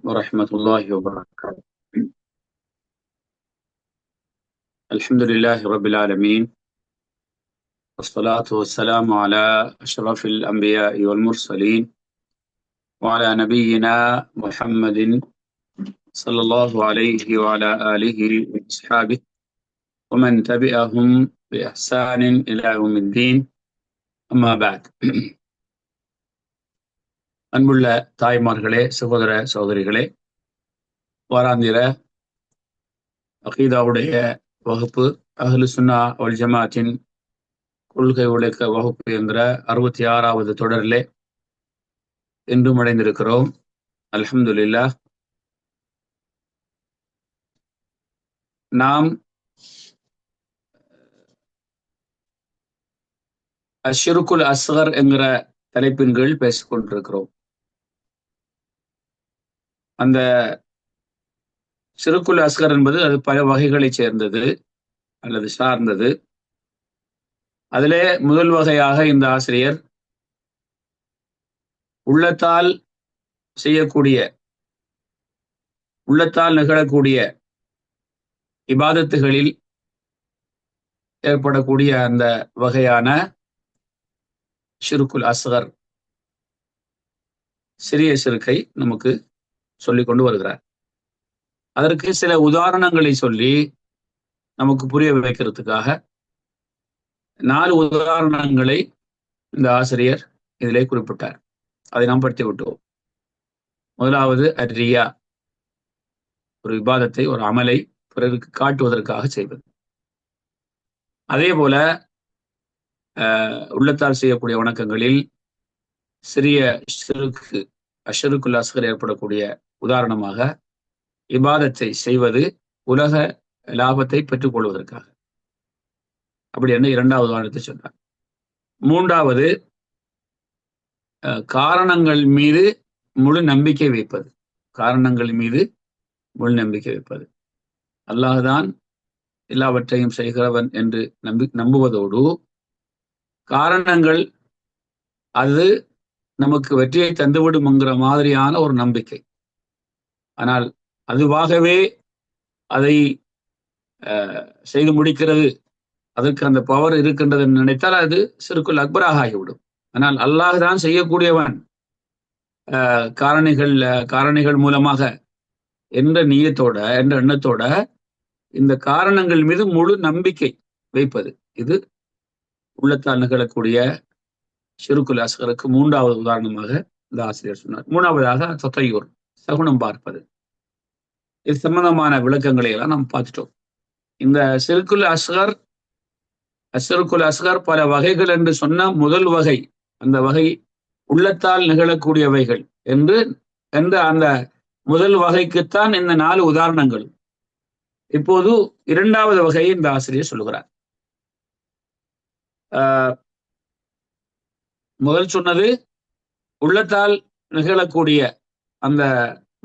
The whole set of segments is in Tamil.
ورحمة الله وبركاته. الحمد لله رب العالمين، والصلاة والسلام على أشرف الأنبياء والمرسلين وعلى نبينا محمد صلى الله عليه وعلى آله وأصحابه ومن تبعهم بإحسان إلى يوم الدين. أما بعد. அன்புள்ள தாய்மார்களே, சகோதர சகோதரிகளே, வாராந்திர அகீதாவுடைய வகுப்பு அஹ்லு சுன்னா வல் ஜமாத்தின் கொள்கை விளக்க வகுப்பு என்கிற 66வது தொடரிலே இன்றும் அடைந்திருக்கிறோம். அல்ஹம்துலில்லாஹ். நாம் அஷ்ஷிருக்குல் அஸ்கர் என்கிற தலைப்பின் கீழ் பேசிக் கொண்டிருக்கிறோம். அந்த ஷிருக்குல் அஸ்கர் என்பது அது பல வகைகளைச் சேர்ந்தது அல்லது சார்ந்தது. அதிலே முதல் வகையாக இந்த ஆசிரியர் உள்ளத்தால் நிகழக்கூடிய இபாதத்துகளில் ஏற்படக்கூடிய அந்த வகையான ஷிருக்குல் அஸ்கர், சிறிய சிறுக்கை நமக்கு சொல்லிக் கொண்டு வருகிறார். அதற்கு சில உதாரணங்களை சொல்லி நமக்கு புரிய வைக்கிறதுக்காக 4 உதாரணங்களை இந்த ஆசிரியர் இதிலே குறிப்பிட்டார். அதை நாம் படித்து விட்டோம். முதலாவது அர்ரியா, ஒரு இபாதத்தை, ஒரு அமலை பிறருக்கு காட்டுவதற்காக செய்வது. அதே போல உள்ளத்தால் செய்யக்கூடிய வணக்கங்களில் சிறிய ஷிருக்கு, அஷ்ஷிருக்குல் அஸ்கர் ஏற்படக்கூடிய உதாரணமாக இபாதத்தை செய்வது உலக லாபத்தை பெற்றுக் கொள்வதற்காக, அப்படி என்று 2வது உதாரணத்தை சொன்னார். 3வது காரணங்கள் மீது முழு நம்பிக்கை வைப்பது. காரணங்கள் மீது முழு நம்பிக்கை வைப்பது. அல்லாஹ்தான் எல்லாவற்றையும் செய்கிறவன் என்று நம்புவதோடு காரணங்கள் அது நமக்கு வெற்றியை தந்துவிடும் என்கிற மாதிரியான ஒரு நம்பிக்கை. ஆனால் அதுவாகவே அதை செய்து முடிக்கிறது, அதற்கு அந்த பவர் இருக்கின்றது என்று நினைத்தால் அது ஷிருக்குல் அக்பராக ஆகிவிடும். ஆனால் அல்லாஹ் தான் செய்யக்கூடியவன், காரணிகள் மூலமாக என்ற நியத்தோட, என்ற எண்ணத்தோட இந்த காரணங்கள் மீது முழு நம்பிக்கை வைப்பது, இது உள்ளத்தால் நிகழக்கூடிய ஷிருக்குல் அஸ்கருக்கு 3வது உதாரணமாக இந்த ஆசிரியர் சொன்னார். 3வதாக தத்தய்யூர், சகுனம் பார்ப்பது. இது சம்பந்தமான விளக்கங்களை எல்லாம் நாம் பார்த்துட்டோம். இந்த ஷிருக்குல் அஸ்கர் பல வகைகள் என்று சொன்ன முதல் வகை, அந்த வகை உள்ளத்தால் நிகழக்கூடியவைகள் என்று அந்த முதல் வகைக்குத்தான் இந்த 4 உதாரணங்கள். இப்போது 2வது வகையை இந்த ஆசிரியர் சொல்லுகிறார். முதல் சொன்னது உள்ளத்தால் நிகழக்கூடிய அந்த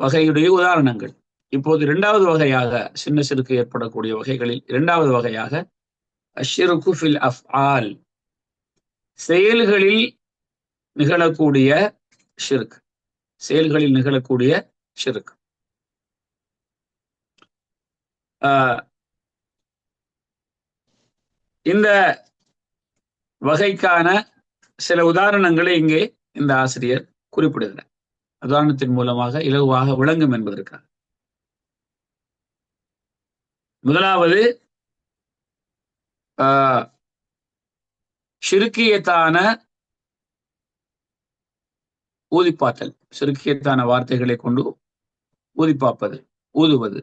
வகையுடைய உதாரணங்கள். இப்போது 2வது வகையாக, சின்ன சிறுக்கு ஏற்படக்கூடிய வகைகளில் 2வது வகையாக அஷ்ஷிருக்கு ஃபில் அஃஆல், செயல்களில் நிகழக்கூடிய ஷிர்க். செயல்களில் நிகழக்கூடிய ஷிர்க். இந்த வகைக்கான சில உதாரணங்களை இங்கே இந்த ஆசிரியர் குறிப்பிடுகிறார். உதாரணத்தின் மூலமாக இலகுவாக விளங்கும் என்பதற்காக. முதலாவது ஷிர்கியத்தான ஊதிப்பாத்தல், ஷிர்கியத்தான வார்த்தைகளை கொண்டு ஊதிப்பாப்பது, ஊதுவது.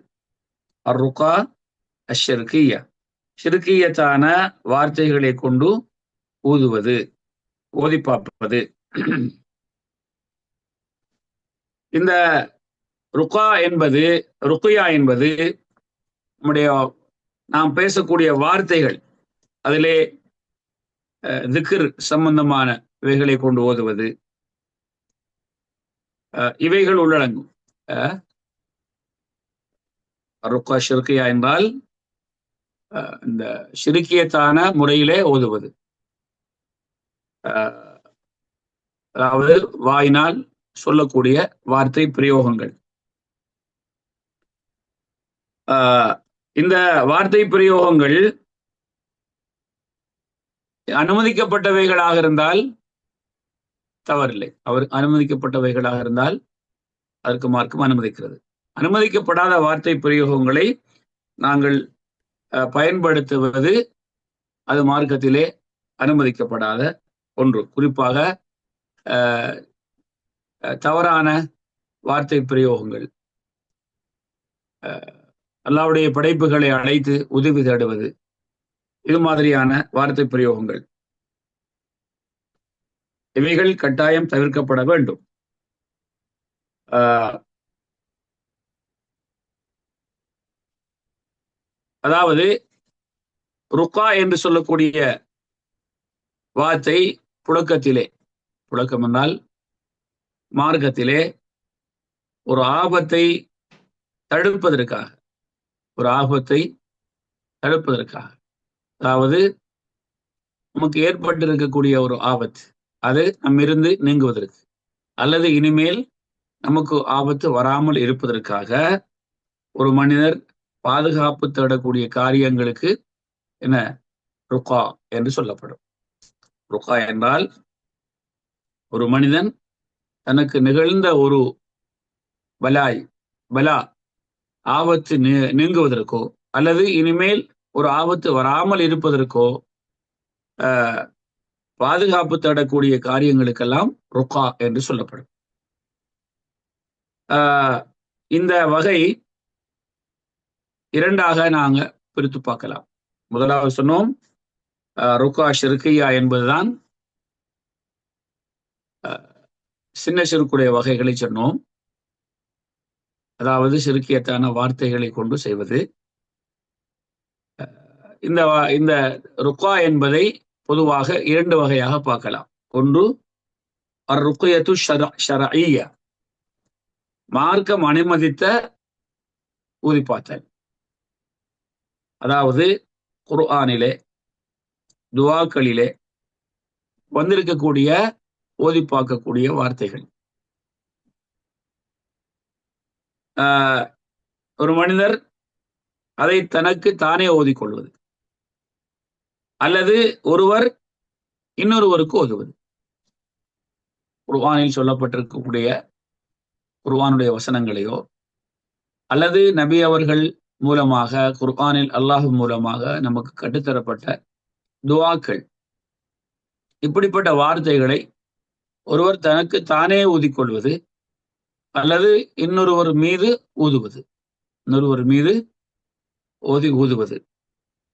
அர்ருகா அஷ்ஷிர்கியா, ஷிர்கியத்தான வார்த்தைகளை கொண்டு ஊதுவது, ஓதிப்பாப்பது. இந்த ருக்குயா என்பது நாம் பேசக்கூடிய வார்த்தைகள், அதிலே திக்ர் சம்பந்தமான இவைகளை கொண்டு ஓதுவது, இவைகள் உள்ளடங்கும். ருக்கா ஷிர்கியா என்றால் இந்த ஷிர்கியத்தான முறையிலே ஓதுவது, அதாவது வாயினால் சொல்லக்கூடிய வார்த்தை பிரயோகங்கள், ஆஹ் இந்த வார்த்தை பிரயோகங்கள் அனுமதிக்கப்பட்டவைகளாக இருந்தால் தவறில்லை. அவர் அனுமதிக்கப்பட்டவைகளாக இருந்தால் அதற்கு மார்க்கம் அனுமதிக்கிறது. அனுமதிக்கப்படாத வார்த்தை பிரயோகங்களை நாங்கள் பயன்படுத்துவது அது மார்க்கத்திலே அனுமதிக்கப்படாத ஒன்று. குறிப்பாக தவறான வார்த்தை பிரயோகங்கள், அல்லாஹ்வுடைய படைப்புகளை அழைத்து உதவி தேடுவது, இது மாதிரியான வார்த்தை பிரயோகங்கள், இவைகள் கட்டாயம் தவிர்க்கப்பட வேண்டும். அதாவது ருக்கா என்று சொல்லக்கூடிய வார்த்தை புழக்கம் என்றால் மார்க்கத்திலே ஒரு ஆபத்தை தடுப்பதற்காக, அதாவது நமக்கு ஏற்பட்டிருக்கக்கூடிய ஒரு ஆபத்து அது நம்மிருந்து நீங்குவதற்கு, அல்லது இனிமேல் நமக்கு ஆபத்து வராமல் இருப்பதற்காக ஒரு மனிதர் பாதுகாப்பு தேடக்கூடிய காரியங்களுக்கு என்ன ருக்கா என்று சொல்லப்படும். ருக்கா என்றால் ஒரு மனிதன் தனக்கு நிகழ்ந்த ஒரு பலா ஆபத்து நீங்குவதற்கோ அல்லது இனிமேல் ஒரு ஆபத்து வராமல் இருப்பதற்கோ பாதுகாப்பு தேடக்கூடிய காரியங்களுக்கெல்லாம் ருக்கா என்று சொல்லப்படும். இந்த வகை இரண்டாக நாங்க பிரித்து பார்க்கலாம். முதலாவது சொன்னோம் ருக்கா ஷிர்கியா என்பதுதான் சின்ன சிறுக்குடைய வகைகளை சொன்னோம். அதாவது ஷிர்கியத்தான வார்த்தைகளை கொண்டு செய்வது. இந்த ருக்கா என்பதை பொதுவாக இரண்டு வகையாக பார்க்கலாம். ஒன்று அர்-ருக்யத்து ஷர்இய்யா, மார்க்கம் அனுமதித்த ஊதிப்பாத்தல். அதாவது குர்ஆனிலே துஆக்களிலே வந்திருக்கக்கூடிய ஓதி பார்க்கக்கூடிய வார்த்தைகள். ஒரு மனிதர் அதை தனக்கு தானே ஓதிக்கொள்வது, அல்லது ஒருவர் இன்னொருவருக்கு ஓதுவது. குர்ஆனில் சொல்லப்பட்டிருக்கக்கூடிய குர்ஆனுடைய வசனங்களையோ அல்லது நபி அவர்கள் மூலமாக குர்ஆனில் அல்லாஹ் மூலமாக நமக்கு கற்றுத்தரப்பட்ட துஆக்கள், இப்படிப்பட்ட வார்த்தைகளை ஒருவர் தனக்கு தானே ஊதிக்கொள்வது அல்லது இன்னொருவர் மீது ஊதுவது,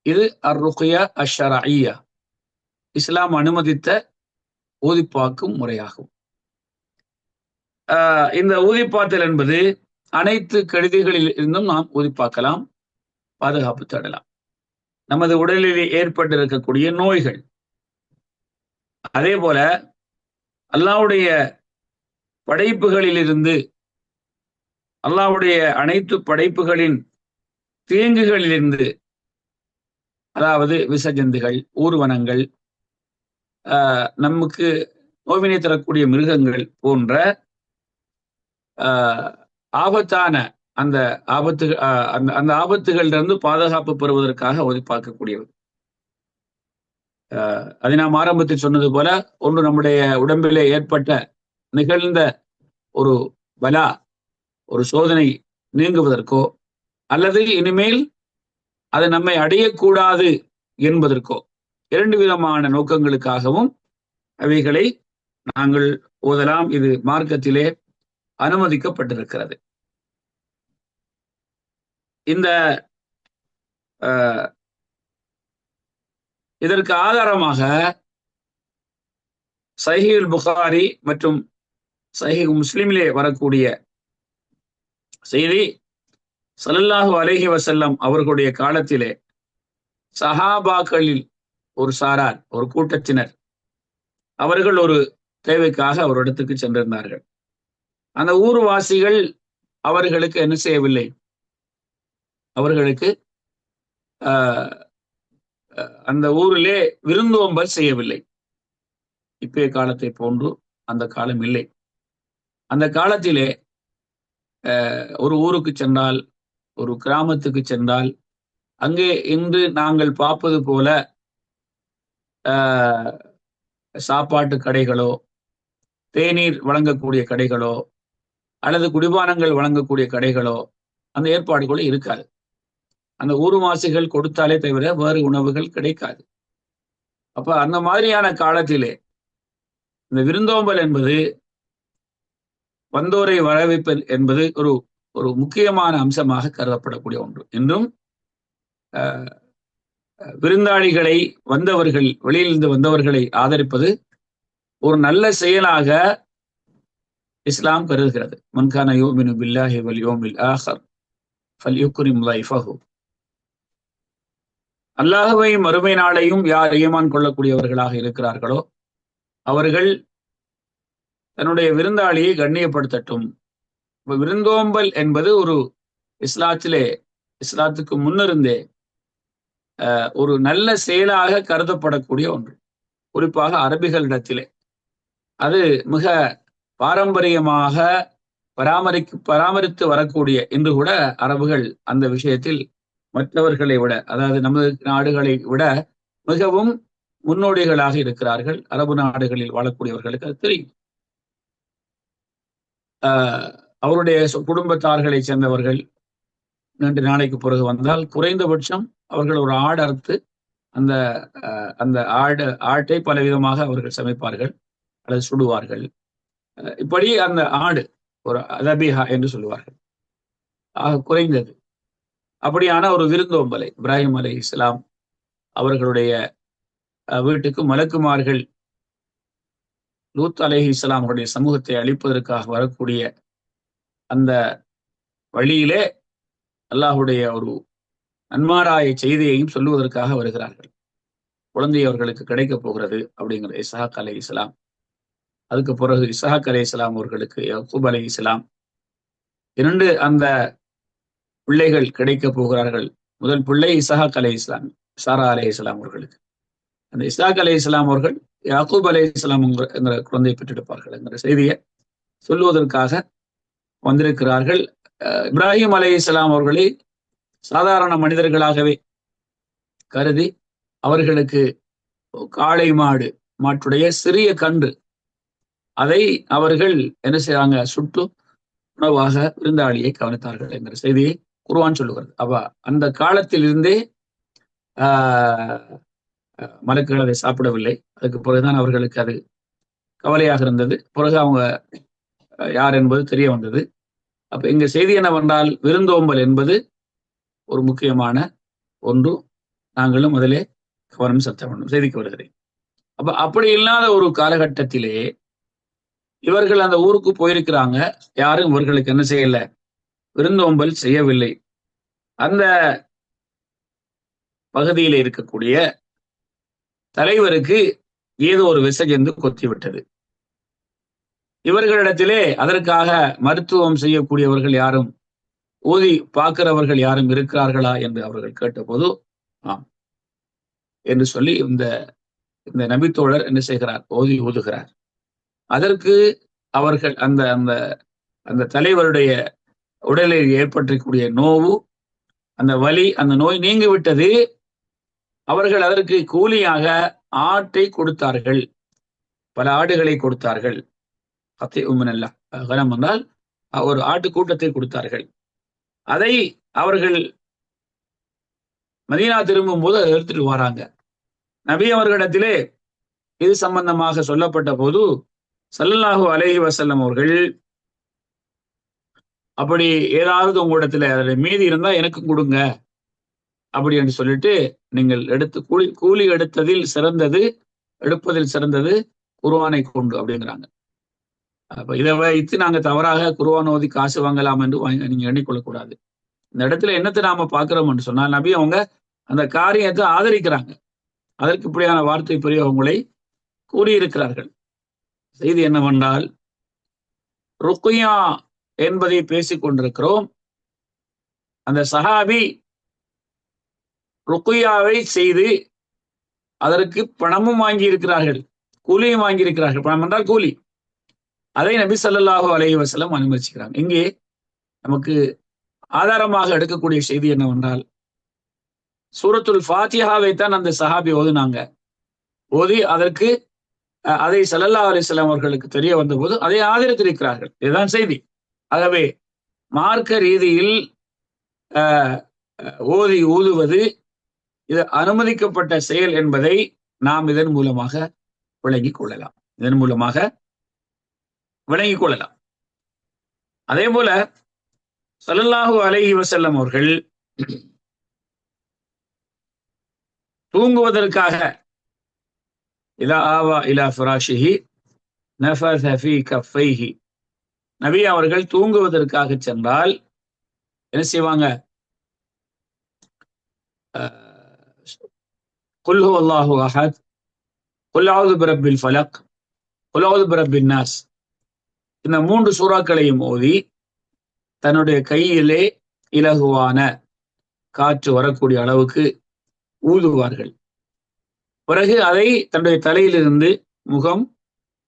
இது அர்-ருக்யா அஷ்-ஷர்இய்யா, இஸ்லாம் அனுமதித்த ஊதிப்பாக்கும் முறையாகும். இந்த ஊதிப்பாத்தல் என்பது அனைத்து கெடுதிகளில் இருந்தும் நாம் ஊதிப்பாக்கலாம், பாதுகாப்பு தேடலாம். நமது உடலில் ஏற்பட்டிருக்கக்கூடிய நோய்கள், அதே போல அல்லாஹ்வுடைய படைப்புகளிலிருந்து, அல்லாஹ்வுடைய அனைத்து படைப்புகளின் தீங்குகளிலிருந்து, அதாவது விசஜந்துகள், ஊர்வனங்கள், நமக்கு நோவினை தரக்கூடிய மிருகங்கள் போன்ற ஆபத்தான அந்த ஆபத்துகளிலிருந்து பாதுகாப்பு பெறுவதற்காக ஒதுப்பாக்கக்கூடியது. அதை நாம் ஆரம்பத்தில் சொன்னது போல, ஒன்று நம்முடைய உடம்பிலே நிகழ்ந்த ஒரு பலா, ஒரு சோதனை நீங்குவதற்கோ அல்லது இனிமேல் அது நம்மை அடையக்கூடாது என்பதற்கோ, இரண்டு விதமான நோக்கங்களுக்காகவும் அவைகளை நாங்கள் ஓதலாம். இது மார்க்கத்திலே அனுமதிக்கப்பட்டிருக்கிறது. இந்த இதற்கு ஆதாரமாக சஹீஹுல் புகாரி மற்றும் சஹீஹ் முஸ்லிமிலே வரக்கூடிய செய்தி, ஸல்லல்லாஹு அலைஹி வஸல்லம் அவர்களுடைய காலத்திலே சஹாபாக்களில் ஒரு சாரார், ஒரு கூட்டத்தினர், அவர்கள் ஒரு தேவைக்காக ஒரு இடத்துக்கு சென்றிருந்தார்கள். அந்த ஊர்வாசிகள் அவர்களுக்கு என்ன செய்யவில்லை, அவர்களுக்கு அந்த ஊரிலே விருந்தோம்பல் செய்யவில்லை. இப்பய காலத்தை போன்று அந்த காலம் இல்லை. அந்த காலத்திலே ஒரு ஊருக்கு சென்றால் ஒரு கிராமத்துக்கு சென்றால் அங்கே இன்று நாங்கள் பார்ப்பது போல சாப்பாட்டு கடைகளோ, தேநீர் வழங்கக்கூடிய கடைகளோ, அல்லது குடிபானங்கள் வழங்கக்கூடிய கடைகளோ அந்த ஏற்பாடுகளோ இருக்காது. அந்த ஊர்வாசிகள் கொடுத்தாலே தவிர வேறு உணவுகள் கிடைக்காது. அப்ப அந்த மாதிரியான காலத்திலே இந்த விருந்தோம்பல் என்பது, வந்தோரை வரவேற்பது என்பது ஒரு ஒரு முக்கியமான அம்சமாக கருதப்படக்கூடிய ஒன்று. இன்றும் விருந்தாளிகளை, வந்தவர்கள், வெளியிலிருந்து வந்தவர்களை ஆதரிப்பது ஒரு நல்ல செயலாக இஸ்லாம் கருதுகிறது. மன்கான யூமினு பில்லாஹி வல் யௌமில் ஆஹர் ஃபல்யுக்ரிம் லைஃபஹு. அல்லாஹ்வையும் மறுமை நாளையும் யார் ஈமான் கொள்ளக்கூடியவர்களாக இருக்கிறார்களோ அவர்கள் தன்னுடைய விருந்தாளியை கண்ணியப்படுத்தட்டும். விருந்தோம்பல் என்பது ஒரு இஸ்லாத்துக்கு முன்னிருந்தே ஒரு நல்ல செயலாக கருதப்படக்கூடிய ஒன்று. குறிப்பாக அரபிகளிடத்திலே அது மிக பாரம்பரியமாக பராமரித்து வரக்கூடிய, இன்று கூட அரபுகள் அந்த விஷயத்தில் மற்றவர்களை விட, அதாவது நமது நாடுகளை விட மிகவும் முன்னோடிகளாக இருக்கிறார்கள். அரபு நாடுகளில் வாழக்கூடியவர்களுக்கு அது தெரியும். அவருடைய குடும்பத்தார்களை சேர்ந்தவர்கள் 2 நாளைக்கு பிறகு வந்தால் குறைந்தபட்சம் அவர்கள் ஒரு ஆடு அறுத்து அந்த அந்த ஆட்டை பலவிதமாக அவர்கள் சமைப்பார்கள் அல்லது சுடுவார்கள். இப்படி அந்த ஆடு ஒரு அதபிஹா என்று சொல்லுவார்கள். ஆக குறைந்தது அப்படியான ஒரு விருந்தோம்பலை இப்ராஹிம் அலைஹிஸ்ஸலாம் அவர்களுடைய வீட்டுக்கு மலக்குமார்கள் லூத் அலைஹிஸ்ஸலாம் அவருடைய சமூகத்தை அழிப்பதற்காக வரக்கூடிய அந்த வழியிலே அல்லாஹுடைய ஒரு நன்மாராய செய்தியையும் சொல்லுவதற்காக வருகிறார்கள். குழந்தை அவர்களுக்கு கிடைக்கப் போகிறது அப்படிங்கிற இஸ்ஹாக் அலைஹிஸ்ஸலாம். அதுக்கு பிறகு இஸ்ஹாக் அலைஹிஸ்ஸலாம் அவர்களுக்கு யாக்கூப் அலைஹிஸ்ஸலாம் 2 அந்த பிள்ளைகள் கிடைக்கப் போகிறார்கள். முதல் பிள்ளை இஸ்ஹாக் அலைஹிஸ்ஸலாம், சாரா அலைஹிஸ்ஸலாம் அவர்களுக்கு. அந்த இஸ்ஹாக் அலைஹிஸ்ஸலாம் அவர்கள் யாக்கூப் அலைஹிஸ்ஸலாம் என்கிற குழந்தையை பெற்றெடுப்பார்கள் என்கிற செய்தியை சொல்லுவதற்காக வந்திருக்கிறார்கள். இப்ராஹிம் அலைஹிஸ்ஸலாம் அவர்களை சாதாரண மனிதர்களாகவே கருதி அவர்களுக்கு காளை மாட்டுடைய சிறிய கன்று அதை அவர்கள் என்ன செய்றாங்க, சுட்டு உணவாக விருந்தாளியை கவனித்தார்கள் என்கிற செய்தியை குர்ஆன் சொல்லுகிறது. அப்ப அந்த காலத்தில் இருந்தே மலக்குகள் அதை சாப்பிடவில்லை. அதுக்கு பிறகுதான் அவர்களுக்கு அது கவலையாக இருந்தது. பிறகு அவங்க யார் என்பது தெரிய வந்தது. அப்ப இங்க செய்தி என்னவென்றால், விருந்தோம்பல் என்பது ஒரு முக்கியமான ஒன்று. நாங்களும் அதிலே கவனம் செலுத்த வேண்டும். செய்திக்கு வருகிறேன். அப்ப அப்படி இல்லாத ஒரு காலகட்டத்திலே இவர்கள் அந்த ஊருக்கு போயிருக்கிறாங்க. யாரும் இவர்களுக்கு என்ன செய்யல, விருந்தோம்பல் செய்யவில்லை. அந்த பகுதியில் இருக்கக்கூடிய தலைவருக்கு ஏதோ ஒரு விசஜந்து கொத்திவிட்டது. இவர்களிடத்திலே அதற்காக மருத்துவம் செய்யக்கூடியவர்கள் யாரும், ஊதி பார்க்கிறவர்கள் யாரும் இருக்கிறார்களா என்று அவர்கள் கேட்டபோது ஆம் என்று சொல்லி இந்த நபித்தோழர் என்ன செய்கிறார், ஊதுகிறார். அதற்கு அவர்கள் அந்த அந்த அந்த தலைவருடைய உடலில் ஏற்பட்டிருக்கக்கூடிய நோவு, அந்த வலி, அந்த நோய் நீங்கிவிட்டது. அவர்கள் அதற்கு கூலியாக ஆட்டை கொடுத்தார்கள், பல ஆடுகளை கொடுத்தார்கள். கனம் என்றால் ஒரு ஆட்டு கூட்டத்தை கொடுத்தார்கள். அதை அவர்கள் மதீனா திரும்பும் போது அதை எடுத்துட்டு வராங்க. நபி அவர்களிடத்திலே இது சம்பந்தமாக சொல்லப்பட்ட போது ஸல்லல்லாஹு அலைஹி வஸல்லம் அவர்கள், அப்படி ஏதாவது உங்களிடத்துல அதில் மீதி இருந்தா எனக்கும் கொடுங்க அப்படி என்று சொல்லிட்டு, நீங்கள் கூலி எடுப்பதில் சிறந்தது குர்ஆனை கொண்டு அப்படிங்கிறாங்க. அப்ப இதை வைத்து நாங்க தவறாக குர்ஆன் ஓதி காசு வாங்கலாம் என்று நீங்க எண்ணிக்கொள்ளக்கூடாது. இந்த இடத்துல என்னத்தை நாம பார்க்கிறோம் என்று சொன்னால், நபி அவங்க அந்த காரியத்தை ஆதரிக்கிறாங்க. அதற்கு இப்படியான வார்த்தை பிரயோகங்களை கூறியிருக்கிறார்கள். செய்தி என்னவென்றால், ருக்குயா என்பதை பேசிக் கொண்டிருக்கிறோம். அந்த சஹாபி ருக்குயாவை செய்து அதற்கு பணமும் வாங்கி இருக்கிறார்கள், கூலியும் வாங்கி இருக்கிறார்கள். பணம் என்றால் கூலி. அதை நபி ஸல்லல்லாஹு அலைஹி வஸல்லம் அனுமதிக்கிறாங்க. இங்கே நமக்கு ஆதாரமாக எடுக்கக்கூடிய செய்தி என்னவென்றால், சூரத்துல் ஃபாத்திஹாவை தான் அந்த சஹாபி ஓதுனாங்க. ஓதி அதற்கு அதை ஸல்லல்லாஹு அலைஹி வஸல்லம் அவர்களுக்கு தெரிய வந்தபோது அதை ஆதரித்திருக்கிறார்கள். இதுதான் செய்தி. ஆகவே மார்க்க ரீதியில் ஓதி ஊதுவது இது அனுமதிக்கப்பட்ட செயல் என்பதை நாம் இதன் மூலமாக விளங்கிக் கொள்ளலாம். அதே போல ஸல்லல்லாஹு அலைஹி வஸல்லம் அவர்கள் தூங்குவதற்காக இதா ஆவா இலா ஃபிராஷிஹி நஃபஸ ஃபீ கஃபைஹி, நபி அவர்கள் தூங்குவதற்காக சென்றால் என்ன செய்வாங்க? குல் ஹுவல்லாஹு அஹத், குல் அஊது பிரப்பில் ஃபலக், குல் அஊது பிரப்பின் நாஸ், இந்த 3 சூறாக்களையும் ஓதி தன்னுடைய கையிலே இலகுவான காற்று வரக்கூடிய அளவுக்கு ஊதுவார்கள். பிறகு அதை தன்னுடைய தலையிலிருந்து முகம்,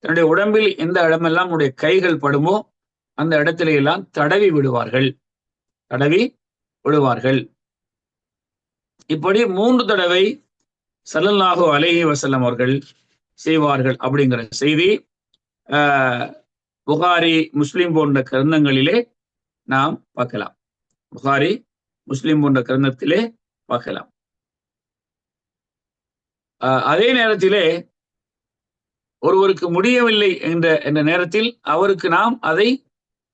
தன்னுடைய உடம்பில் எந்த இடமெல்லாம் உடைய கைகள் படுமோ அந்த இடத்திலே எல்லாம் தடவி விடுவார்கள். இப்படி 3 தடவை ஸல்லல்லாஹு அலைஹி வஸல்லம் அவர்கள் செய்வார்கள் அப்படிங்கிற செய்தி புகாரி, முஸ்லிம் போன்ற கிரந்தங்களிலே நாம் பார்க்கலாம். புகாரி, முஸ்லிம் போன்ற கிரந்தத்திலே பார்க்கலாம். அதே நேரத்திலே ஒருவருக்கு முடியவில்லை என்ற நேரத்தில் அவருக்கு நாம் அதை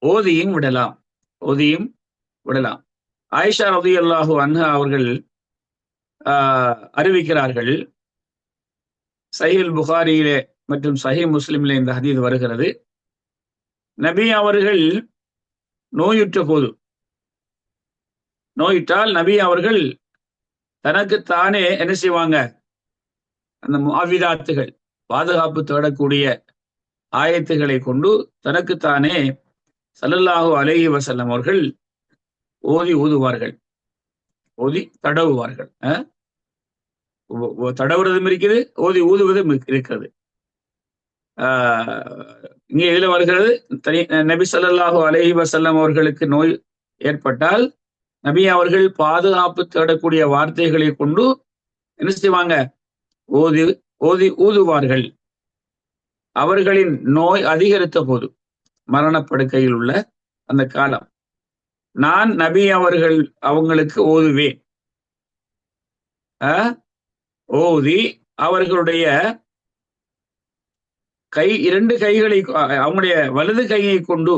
ஓதியும் விடலாம். ஆயிஷா ரலியல்லாஹு அன்ஹா அவர்கள் அறிவிக்கிறார்கள், சஹீஹ் புகாரியிலே மற்றும் சஹீஹ் முஸ்லிமிலே இந்த ஹதீஸ் வருகிறது. நபி அவர்கள் நோயிட்டால் நபி அவர்கள் தனக்கு தானே என்ன செய்வாங்க? அந்த முஅவ்விதாத்துகள், பாதுகாப்பு தேடக்கூடிய ஆயத்துகளை கொண்டு தனக்குத்தானே ஸல்லல்லாஹு அலைஹி வஸல்லம் அவர்கள் ஓதி ஊதுவார்கள், ஓதி தடவுவார்கள். தடவுறதும் இருக்குது, ஓதி ஊதுவதும் இருக்கிறது. இங்கே இதுல வருகிறது, நபி ஸல்லல்லாஹு அலைஹி வஸல்லம் அவர்களுக்கு நோய் ஏற்பட்டால் நபி அவர்கள் பாதுகாப்பு தேடக்கூடிய வார்த்தைகளை கொண்டு என்ன செய்வாங்க? ஓதி ஊதுவார்கள். அவர்களின் நோய் அதிகரித்த போது, மரணப்படுக்கையில் உள்ள அந்த காலம், நான் நபி அவங்களுக்கு ஓதுவேன். ஓதி அவர்களுடைய கை, 2 கைகளை, அவங்களுடைய வலது கையை கொண்டு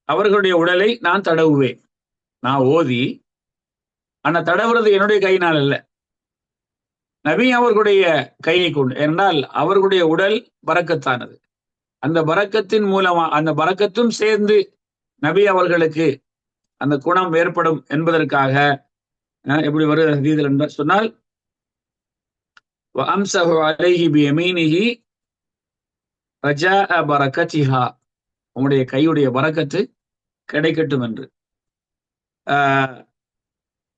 அவர்களுடைய உடலை நான் தடவுவேன். நான் ஓதி, ஆனா தடவுறது என்னுடைய கையினால் அல்ல, நபி அவர்களுடைய கையை கொண்டு. என்றால் அவர்களுடைய உடல் பரக்கத்தானது. அந்த பரக்கத்தின் மூலமா, அந்த பரக்கத்தும் சேர்ந்து நபி அவர்களுக்கு அந்த குணம் ஏற்படும் என்பதற்காக எப்படி வருகிற ஹதீஸில் என்று சொன்னால், வஅம்ஸஹு அலைஹி பியமீனிஹி ரஜாஅ பரக்கத்திஹா, உங்களுடைய கையுடைய பரக்கத்து கிடைக்கட்டும் என்று.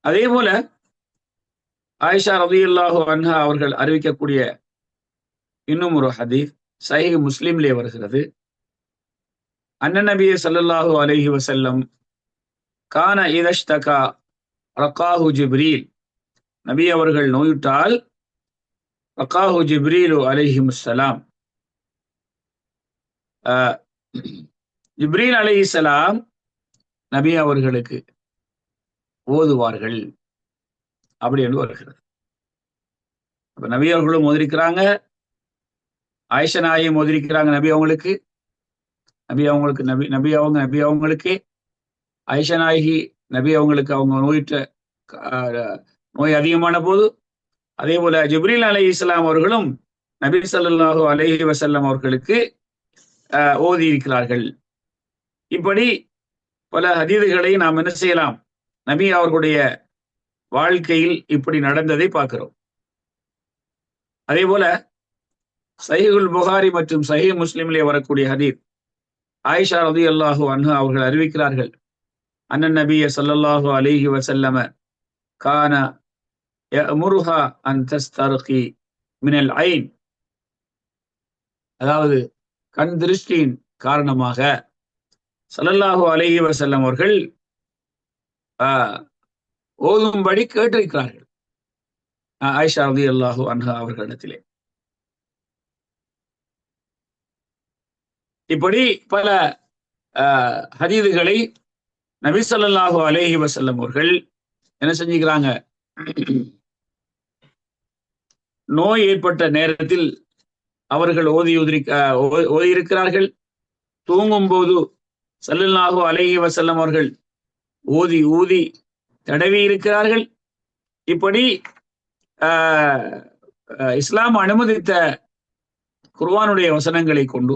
அதே போல ஆயிஷா ரலியல்லாஹு அன்ஹா அவர்கள் அறிவிக்கக்கூடிய இன்னும் ஒரு ஹதீஸ் சஹீஹ் முஸ்லிம்லே வருகிறது. அன்னன் நபி ஸல்லல்லாஹு அலைஹி வஸல்லம் கான இதஷ்தகா ரகாஹு ஜிப்ரீல், நபி அவர்கள் நோயுற்றால் ரகாஹு ஜிப்ரீலு அலைஹிமுஸ்ஸலாம், ஜிப்ரீல் அலைஹிஸ்ஸலாம் நபி அவர்களுக்கு ஓதுவார்கள் அப்படி என்று வருகிறது. அப்ப நபி அவர்களும் ஓதிருக்கிறாங்க, ஆயிஷா நாயகியும் ஓதிருக்கிறாங்க நபி அவங்களுக்கு, நபி அவங்களுக்கு ஆயிஷா நாயகி நபி அவங்களுக்கு அவங்க நோய் அதிகமான போது, அதே போல ஜிப்ரீல் அலைஹிஸ்ஸலாம் அவர்களும் நபி ஸல்லல்லாஹு அலைஹி வஸல்லம் அவர்களுக்கு ஓதி இருக்கிறார்கள். இப்படி பல ஹதீதுகளை நாம் என்ன செய்யலாம்? நபி அவர்களுடைய வாழ்க்கையில் இப்படி நடந்ததை பார்க்கிறோம். அதே போல சஹீஹுல் புகாரி மற்றும் சஹீஹ் முஸ்லிமிலே வரக்கூடிய ஹதீஸ், ஆயிஷா ரலியல்லாஹு அன்ஹா அவர்கள் அறிவிக்கிறார்கள், அன்னன் நபிய ஸல்லல்லாஹு அலைஹி வஸல்லம் கான யஅமுருஹா அன் தஸ்தர்கி மினல் ஐன், அதாவது கண் திருஷ்டியின் காரணமாக ஸல்லல்லாஹு அலைஹி வஸல்லம் அவர்கள் ஓதும்படி கேட்டிருக்கிறார்கள் ஆயிஷா ரலியல்லாஹு அன்ஹா அவர்களிடத்திலே. இப்படி பல ஹதீதுகளை நபி ஸல்லல்லாஹு அலைஹி வஸல்லம் அவர்கள் என்ன செஞ்சுக்கிறாங்க, நோய் ஏற்பட்ட நேரத்தில் அவர்கள் ஓதியிருக்கிறார்கள். தூங்கும் போது ஸல்லல்லாஹு அலைஹி வஸல்லம் அவர்கள் ஊதி தடவி இருக்கிறார்கள். இப்படி இஸ்லாம் அனுமதித்த குர்ஆனுடைய வசனங்களை கொண்டு,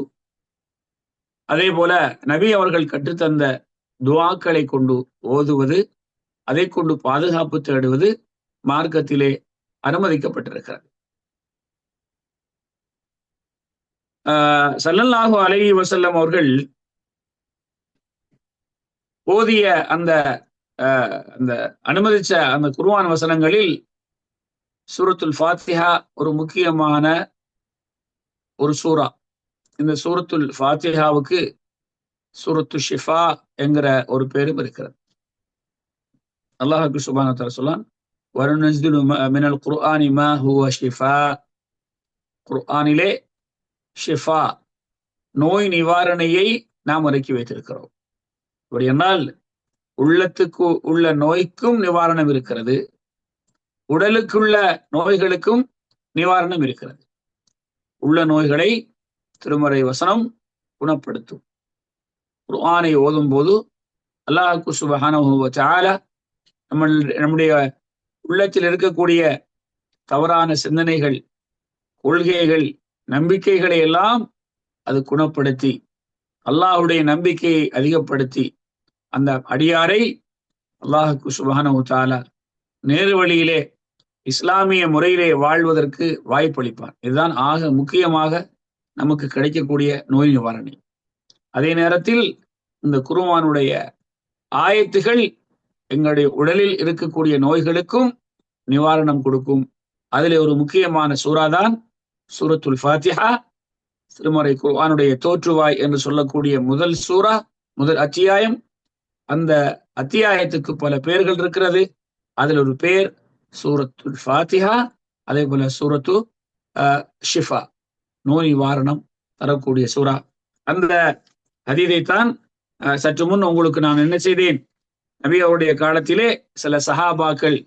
அதே போல நபி அவர்கள் கற்றுத்தந்த துஆக்களை கொண்டு ஓதுவது, அதை கொண்டு பாதுகாப்பு தேடுவது மார்க்கத்திலே அனுமதிக்கப்பட்டிருக்கிறது. ஸல்லல்லாஹு அலைஹி வஸல்லம் அவர்கள் ஓதிய அந்த அந்த அனுமதிச்ச அந்த குர்ஆன் வசனங்களில் சூரத்துல் ஃபாத்திஹா ஒரு முக்கியமான ஒரு சூரா. இந்த சூரத்துல் ஃபாத்திஹாவுக்கு சூரத்து ஷிஃபா என்கிற ஒரு பேரும் இருக்கிறது. அல்லாஹ் சுப்ஹானஹு வ தஆலா சொல்றான், வனுனஸ்ஸிலு மினல் குர்ஆனி மா ஹுவ ஷிஃபா. குர்ஆனிலே ஷிஃபா நோய் நிவாரணையை நாம் இறக்கி வைத்திருக்கிறோம். அப்படி என்றால் உள்ளத்துக்கு உள்ள நோய்க்கும் நிவாரணம் இருக்கிறது, உடலுக்குள்ள நோய்களுக்கும் நிவாரணம் இருக்கிறது. உள்ள நோய்களை திருமறை வசனம் குணப்படுத்தும். குர்ஆனை ஓதும் போது அல்லாஹ் சுப்ஹானஹு வ தஆலா நம்முடைய உள்ளத்தில் இருக்கக்கூடிய தவறான சிந்தனைகள், கொள்கைகள், நம்பிக்கைகளை எல்லாம் அது குணப்படுத்தி அல்லாஹ்வுடைய நம்பிக்கையை அதிகப்படுத்தி அந்த அடியாரை அல்லாஹ் சுப்ஹானஹு வ தஆலா நேரு வழியிலே இஸ்லாமிய முறையிலே வாழ்வதற்கு வாய்ப்பளிப்பார். இதுதான் ஆக முக்கியமாக நமக்கு கிடைக்கக்கூடிய நோய் நிவாரணி. அதே நேரத்தில் இந்த குர்ஆனுடைய ஆயத்துகள் எங்களுடைய உடலில் இருக்கக்கூடிய நோய்களுக்கும் நிவாரணம் கொடுக்கும். அதில் ஒரு முக்கியமான சூறா தான் சூரத்துல் ஃபாத்திஹா. திருமறை குர்ஆனுடைய தோற்றுவாய் என்று சொல்லக்கூடிய முதல் சூறா, முதல் அத்தியாயம். அந்த அத்தியாயத்துக்கு பல பெயர்கள் இருக்கிறது. அதில் ஒரு பெயர் சூரத்துல் ஃபாத்திஹா. அதே போல சூரத்து ஷிஃபா, நோய் நிவாரணம் தரக்கூடிய சூறா. அந்த ஹதீதைத்தான் சற்று முன் உங்களுக்கு நான் என்ன செய்தேன், நபி அவருடைய காலத்திலே சில சஹாபாக்கள்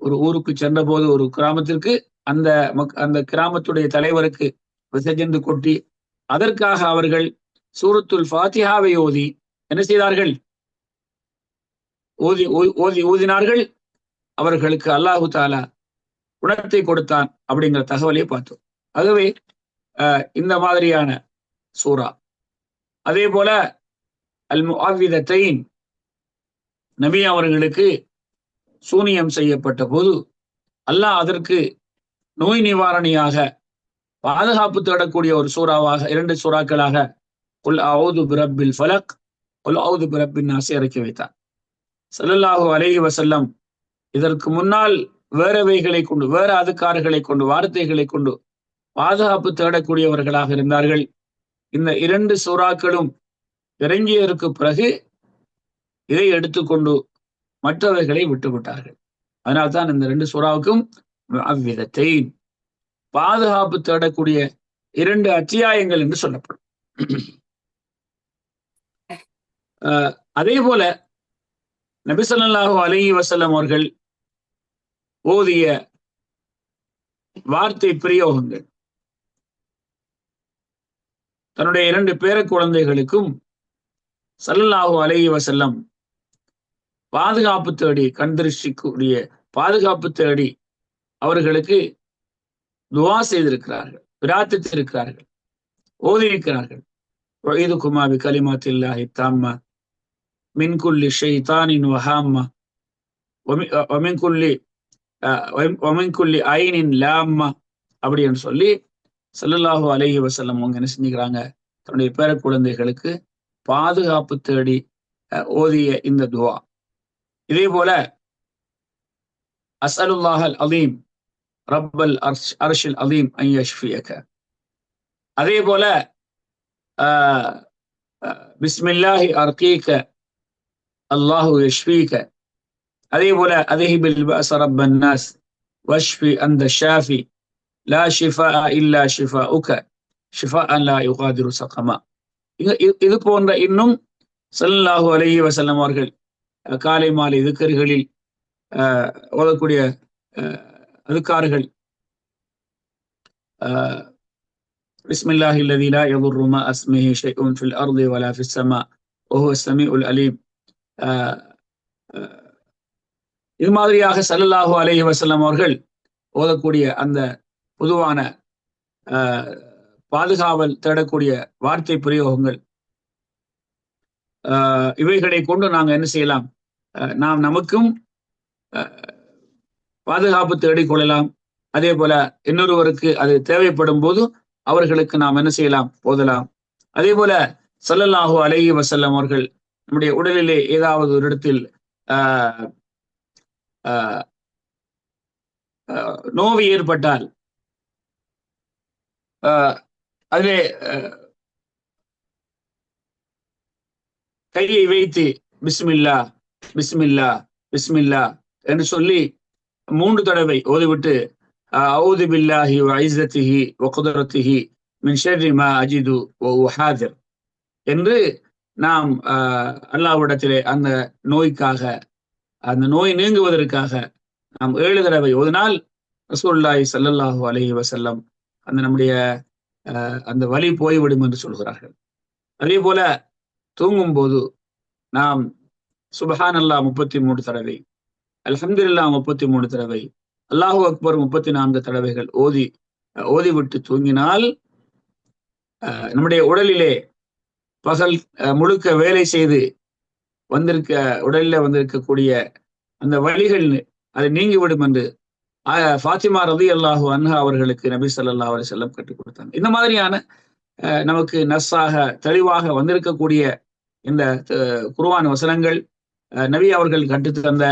ஒரு ஊருக்கு சென்ற போது, ஒரு கிராமத்திற்கு, அந்த கிராமத்துடைய தலைவருக்கு விசைஜந்து கொட்டி அதற்காக அவர்கள் சூரத்துல் ஃபாத்திஹாவை ஓதி என்ன செய்தார்கள், ஓதினார்கள். அவர்களுக்கு அல்லாஹு தஆலா குணத்தை கொடுத்தான் அப்படிங்கிற தகவலை பார்த்தோம். ஆகவே இந்த மாதிரியான சூரா. அதே போல அல் முஅவ்விதத்தைன், நபி அவர்களுக்கு சூனியம் செய்யப்பட்ட போது அல்லாஹ் அதற்கு நோய் நிவாரணியாக பாதுகாப்பு தேடக்கூடிய ஒரு சூறாவாக, 2 சூறாக்களாக குல் அஊது பிரப்பில் ஃபலக், குல் அஊது பிரப்பின் நாஸ் இறக்கி வைத்தார். ஸல்லல்லாஹு அலைஹி வஸல்லம் இதற்கு முன்னால் வேறவைகளை கொண்டு, வேற அதுக்கார்களை கொண்டு, வார்த்தைகளை கொண்டு பாதுகாப்பு தேடக்கூடியவர்களாக இருந்தார்கள். இந்த 2 சூறாக்களும் இறங்கியதற்கு பிறகு இதை எடுத்துக்கொண்டு மற்றவர்களை விட்டுவிட்டார்கள். அதனால்தான் இந்த 2 சூறாவுக்கும் அவ்விதத்தை பாதுகாப்பு தேடக்கூடிய 2 அத்தியாயங்கள் என்று சொல்லப்படும். அதே போல நபி ஸல்லல்லாஹு அலைஹி வஸல்லம் அவர்கள் ஓதிய வார்த்தை பிரயோகங்கள் தன்னுடைய 2 பேர குழந்தைகளுக்கும் ஸல்லல்லாஹு அலைஹி வஸல்லம் பாதுகாப்பு தேடி, கண்திருஷ்டிக்குரிய பாதுகாப்பு தேடி அவர்களுக்கு துஆ செய்திருக்கிறார்கள், பிரார்த்தித்திருக்கிறார்கள், ஓதியிருக்கிறார்கள். வஈதுகுமா பிகலிமாத்தில்லாஹி தாம்மா மின் குல்லி ஷைத்தானின் வஹாம்மா வமின் குல்லி ஐனின் லாம்மா அப்படி என்று சொல்லி ஸல்லல்லாஹு அலைஹி வஸல்லம் அவங்க என்ன செஞ்சுக்கிறாங்க, தன்னுடைய பேர குழந்தைகளுக்கு பாதுகாப்பு தேடி ஓதிய இந்த துஆ. இதே போல அஸ்அலுல்லாஹல் அலீம் ரப்பல் அர்ஷில் அலீம் அன் யஷ்ஃபியக. அதே போல பிஸ்மில்லாஹி அர்கீக அல்லாஹு யஷ்ஃபீக. அதே போல அதஹிபில் பஅஸ ரப்பன் நாஸ் வஷ்ஃபி அந்த ஷாஃபி லா ஷிஃபா இல்லா ஷிஃபாஉக ஷிஃபாஅன் லா யுகாதிரு சகமா. இது போன்ற இன்னும் ஸல்லல்லாஹு அலைஹி வஸல்லம் அவர்கள் காலை மாலை திக்ர்களில் ஓதக்கூடிய அதுக்கார்கள் பிஸ்மில்லாஹி அல்லதி லா யதுர்ரு மா அஸ்மிஹி ஷைஉன் ஃபில் அர்தி வலா ஃபிஸ் ஸமா வஹுவ ஸமீஉல் அலீம். இது மாதிரியாக ஸல்லல்லாஹு அலைஹி வஸல்லம் அவர்கள் ஓதக்கூடிய அந்த பொதுவான பாதுகாவல் தேடக்கூடிய வார்த்தை பிரயோகங்கள், இவைகளை கொண்டு நாங்கள் என்ன செய்யலாம், நாம் நமக்கும் பாதுகாப்பு தேடிக்கொள்ளலாம். அதே போல இன்னொருவருக்கு அது தேவைப்படும் போது அவர்களுக்கு நாம் என்ன செய்யலாம், ஓதலாம். அதே போல ஸல்லல்லாஹு அலைஹி வஸல்லம் அவர்கள் நம்முடைய உடலிலே ஏதாவது ஒரு இடத்தில் நோவு ஏற்பட்டால் அதிலே கையை வைத்து பிஸ்மில்லா பிஸ்மில்லா பிஸ்மில்லா என்று சொல்லி 3 தடவை ஓதிவிட்டு அஊது பில்லாஹி வ இஸ்ஸத்திஹி வ குத்ரத்திஹி மின் ஷர்ரி மா அஜிது வ உஹாதிர் என்று நாம் அல்லாஹ்விடத்திலே அந்த நோய்க்காக, அந்த நோய் நீங்குவதற்காக நாம் 7 தடவை ஓதினால் ரசூலுல்லாஹி ஸல்லல்லாஹு அலைஹி வஸல்லம் அந்த நம்முடைய அந்த வலி போய்விடும் என்று சொல்கிறார்கள். அதே போல தூங்கும் போது நாம் சுப்ஹானல்லாஹ் 33 தடவை, அல்ஹம்துலில்லாஹ் 33 தடவை, அல்லாஹு அக்பர் 34 தடவைகள் ஓதிவிட்டு தூங்கினால் நம்முடைய உடலிலே பகல் முழுக்க வேலை செய்து உடலில் வந்திருக்கக்கூடிய அந்த வலிகள் அது நீங்கிவிடும் என்று ஃபாத்திமா ரலியல்லாஹு அன்ஹா அவர்களுக்கு நபி ஸல்லல்லாஹு அலைஹி வஸல்லம் கற்றுக் கொடுத்தாங்க. இந்த மாதிரியான நமக்கு நஸ்ஸாக தெளிவாக வந்திருக்கக்கூடிய இந்த குர்ஆன் வசனங்கள், நபி அவர்கள் கற்றுத் தந்த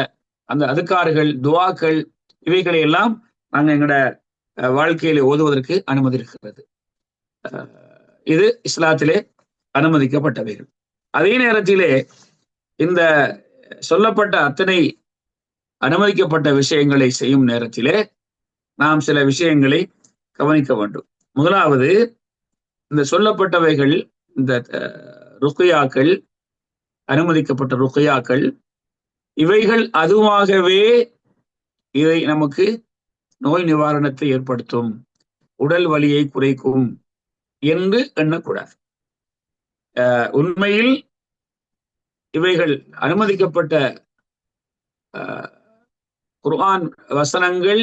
அந்த அதுக்கார்கள், துஆக்கள், இவைகளை எல்லாம் நாங்கள் எங்களோட வாழ்க்கையில ஓதுவதற்கு அனுமதி இருக்கிறது. இது இஸ்லாத்திலே அனுமதிக்கப்பட்டவைகள். அதே நேரத்திலே இந்த சொல்லப்பட்ட அத்தனை அனுமதிக்கப்பட்ட விஷயங்களை செய்யும் நேரத்திலே நாம் சில விஷயங்களை கவனிக்க வேண்டும். முதலாவது, இந்த சொல்லப்பட்டவைகள், இந்த ருக்யாக்கள், அனுமதிக்கப்பட்ட ருக்யாக்கள், இவைகள் அதுவாகவே இதை நமக்கு நோய் நிவாரணத்தை ஏற்படுத்தும், உடல் வலியை குறைக்கும் என்று எண்ணக்கூடாது. உண்மையில் இவைகள் அனுமதிக்கப்பட்ட குர்ஆன் வசனங்கள்,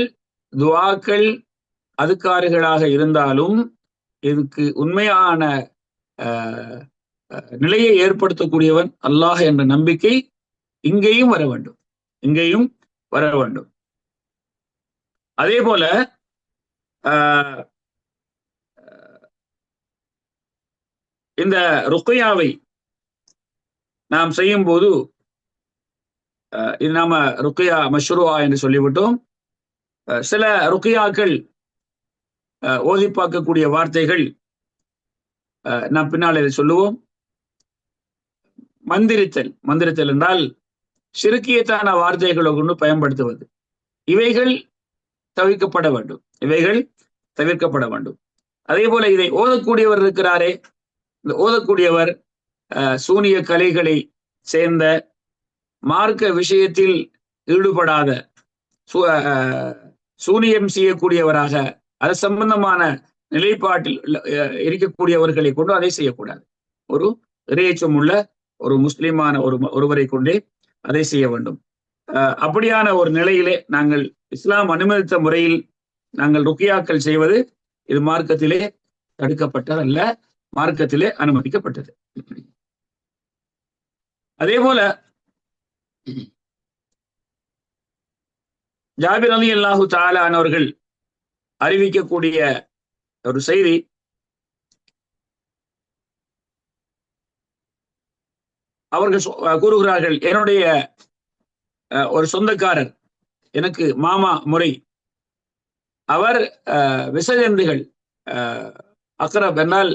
துஆக்கள், அதுக்காரிகளாக இருந்தாலும் இதுக்கு உண்மையான நிலையை ஏற்படுத்தக்கூடியவன் அல்லாஹ் என்ற நம்பிக்கை இங்கேயும் வர வேண்டும், இங்கேயும் வர வேண்டும். அதே போல இந்த ருக்யாவை நாம் செய்யும் போது, இது நாம ருக்யா மஷ்ரூஆ என்று சொல்லிவிட்டோம். சில ருக்யாக்கள் ஓதி பார்க்கக்கூடிய வார்த்தைகள் நாம் பின்னால் இதை சொல்லுவோம். மந்திரித்தல் என்றால் ஷிர்கியத்தான வார்த்தைகளை கொண்டு பயன்படுத்துவது, இவைகள் தவிர்க்கப்பட வேண்டும், இவைகள் தவிர்க்கப்பட வேண்டும். அதே போல இதை ஓதக்கூடியவர் இருக்கிறாரே, இந்த ஓதக்கூடியவர் சூனிய கலைகளை சேர்ந்த, மார்க்க விஷயத்தில் ஈடுபடாத, சூனியம் செய்யக்கூடியவராக, அது சம்பந்தமான நிலைப்பாட்டில் இருக்கக்கூடியவர்களை கொண்டு அதை செய்யக்கூடாது. ஒரு இறையச்சம் உள்ள ஒரு முஸ்லிமான ஒருவரை கொண்டே அதை செய்ய வேண்டும். அப்படியான ஒரு நிலையிலே நாங்கள் இஸ்லாம் அனுமதித்த முறையில் நாங்கள் ருக்யாக்கள் செய்வது, இது மார்க்கத்திலே தடுக்கப்பட்டதல்ல, மார்க்கத்திலே அனுமதிக்கப்பட்டது. அதே போல ஜாபிர் ரலியல்லாஹு தஆலா அவர்கள் அறிவிக்கக்கூடிய ஒரு செய்தி, அவர்கள் கூறுகிறார்கள், என்னுடைய ஒரு சொந்தக்காரர், எனக்கு மாமா முறை, அவர் விஷஜந்துகள், அக்ரப் என்றால்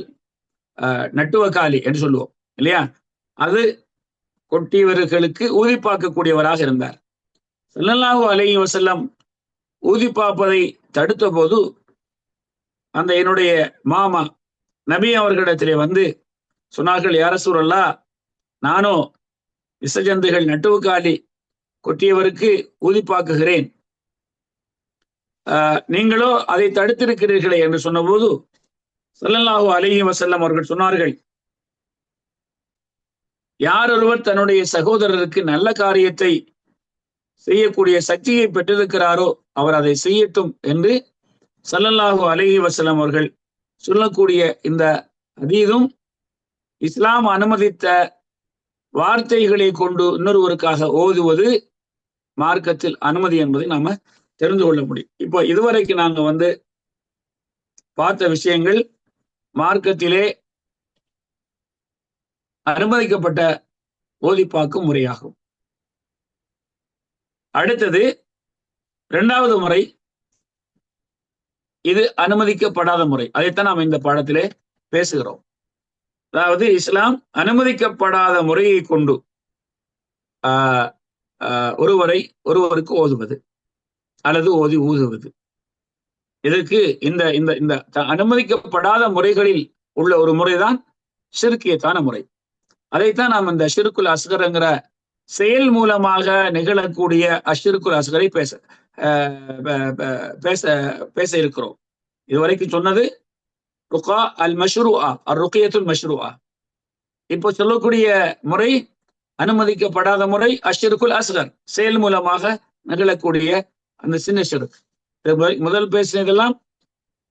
நட்டுவக்காலி என்று சொல்லுவோம், இல்லையா? அது கொட்டியவர்களுக்கு ஊதி பார்க்கக்கூடியவராக இருந்தார். ஸல்லல்லாஹு அலைஹி வஸல்லம் ஊதி பார்ப்பதை தடுத்த போது அந்த என்னுடைய மாமா நபி அவர்களிடத்திலே வந்து சொன்னார்கள், யா ரசூலல்லாஹ், நானோ விசஜந்துகள் நட்டுவுக்காலி கொட்டியவருக்கு ஊதி பார்க்குகிறேன், நீங்களோ அதை தடுத்திருக்கிறீர்களே என்று சொன்னபோது ஸல்லல்லாஹு அலைஹி வஸல்லம் அவர்கள் சொன்னார்கள், யார் ஒருவர் தன்னுடைய சகோதரருக்கு நல்ல காரியத்தை செய்யக்கூடிய சக்தியை பெற்றிருக்கிறாரோ அவர் அதை செய்யட்டும் என்று ஸல்லல்லாஹு அலைஹி வஸல்லம் அவர்கள் சொல்லக்கூடிய இந்த ஹதீஸும் இஸ்லாம் அனுமதித்த வார்த்தைகளை கொண்டு இன்னொருவருக்காக ஓதுவது மார்க்கத்தில் அனுமதி என்பதை நாம தெரிந்து கொள்ள முடியும். இப்போ இதுவரைக்கு நாங்க பார்த்த விஷயங்கள் மார்க்கத்திலே அனுமதிக்கப்பட்ட ஓதிப்பாக்கும் முறையாகும். அடுத்தது 2வது முறை, இது அனுமதிக்கப்படாத முறை. அதைத்தான் நாம் இந்த பாடத்திலே பேசுகிறோம். அதாவது இஸ்லாம் அனுமதிக்கப்படாத முறையை கொண்டு ஒருவருக்கு ஓதுவது அல்லது ஓதி ஊதுவது. இதற்கு இந்த இந்த இந்த அனுமதிக்கப்படாத முறைகளில் உள்ள ஒரு முறைதான் ஷிர்கியத்தான முறை. அதைத்தான் நாம் இந்த ஷிர்குல் அஸ்கர்ங்கிற செயல் மூலமாக நிகழக்கூடிய அஷ்ஷிர்குல் அஸ்கரை பேச இருக்கிறோம். இதுவரைக்கும் சொன்னது ருகா அல் மஷ்ரூஆ, ருகியத்துல் மஷ்ரூஆ. இப்போ சொல்லக்கூடிய முறை அனுமதிக்கப்படாத முறை அஷ்ஷிர்குல் அஸ்கர், செயல் மூலமாக நிகழக்கூடிய அந்த சின்ன ஷிர்க். முதல் பேசினதெல்லாம்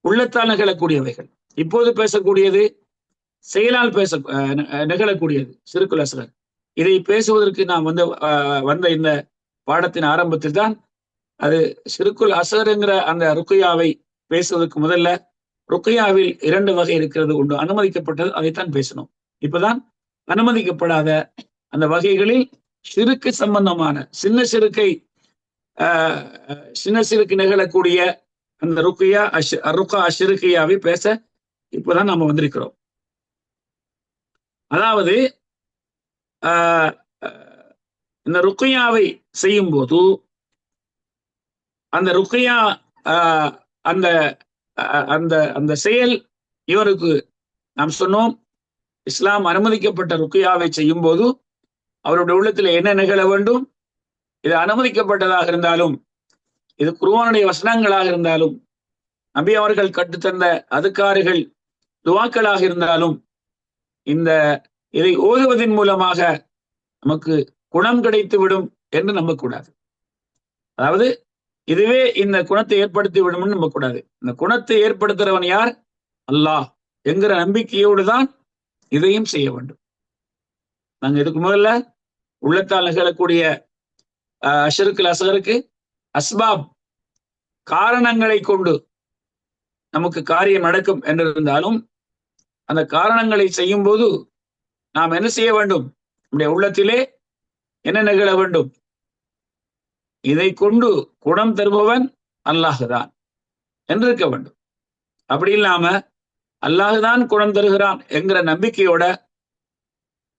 உள்ளத்தால் நிகழக்கூடியவைகள். இப்போது பேசக்கூடியது செயலால் நிகழக்கூடியது ஷிர்குல் அஸ்கர். இதை பேசுவதற்கு நாம் வந்த இந்த பாடத்தின் ஆரம்பத்தில் தான் அது ஷிர்குல் அஸ்கர்ங்கிற அந்த ருக்கியாவை பேசுவதற்கு முதல்ல ருக்கியாவில் 2 வகை இருக்கிறது, ஒன்று அனுமதிக்கப்பட்டது, அதைத்தான் பேசணும். இப்பதான் அனுமதிக்கப்படாத அந்த வகைகளில் ஷிருக்கு சம்பந்தமான சின்ன சிறுக்கு நிகழக்கூடிய அந்த ருக்கியா ருக்கா ஷிர்கியாவை பேச இப்பதான் நாம வந்திருக்கிறோம். அதாவது இந்த ருக்கியாவை செய்யும் போது அந்த ருக்கியா அந்த அந்த அந்த செயல் இவருக்கு நாம் சொன்னோம், இஸ்லாம் அனுமதிக்கப்பட்ட ருக்கியாவை செய்யும் போது அவருடைய உள்ளத்தில் என்ன நிகழ வேண்டும்? இது அனுமதிக்கப்பட்டதாக இருந்தாலும், இது குர்ஆனுடைய வசனங்களாக இருந்தாலும், நபி அவர்கள் கற்றுத்தந்த அதுக்காரிகள் துவாக்களாக இருந்தாலும், இதை ஓதுவதன் மூலமாக நமக்கு குணம் கிடைத்து விடும் என்று நம்பக்கூடாது. அதாவது இதுவே இந்த குணத்தை ஏற்படுத்தி விடும் நம்பக்கூடாது. இந்த குணத்தை ஏற்படுத்துறவன் யார்? அல்லாஹ் என்கிற நம்பிக்கையோடு தான் இதையும் செய்ய வேண்டும். நாங்க இதுக்கு முதல்ல உள்ளத்தால் நிகழக்கூடிய ஷிர்குல் அஸ்கருக்கு அஸ்பாப், காரணங்களை கொண்டு நமக்கு காரியம் நடக்கும் என்றிருந்தாலும் அந்த காரணங்களை செய்யும் போது நாம் என்ன செய்ய வேண்டும்? நம்முடைய உள்ளத்திலே என்ன நிகழ வேண்டும்? இதை கொண்டு குணம் தருபவன் அல்லாஹுதான் என்றிருக்க வேண்டும். அப்படி இல்லாம அல்லாஹுதான் குணம் தருகிறான் என்கிற நம்பிக்கையோட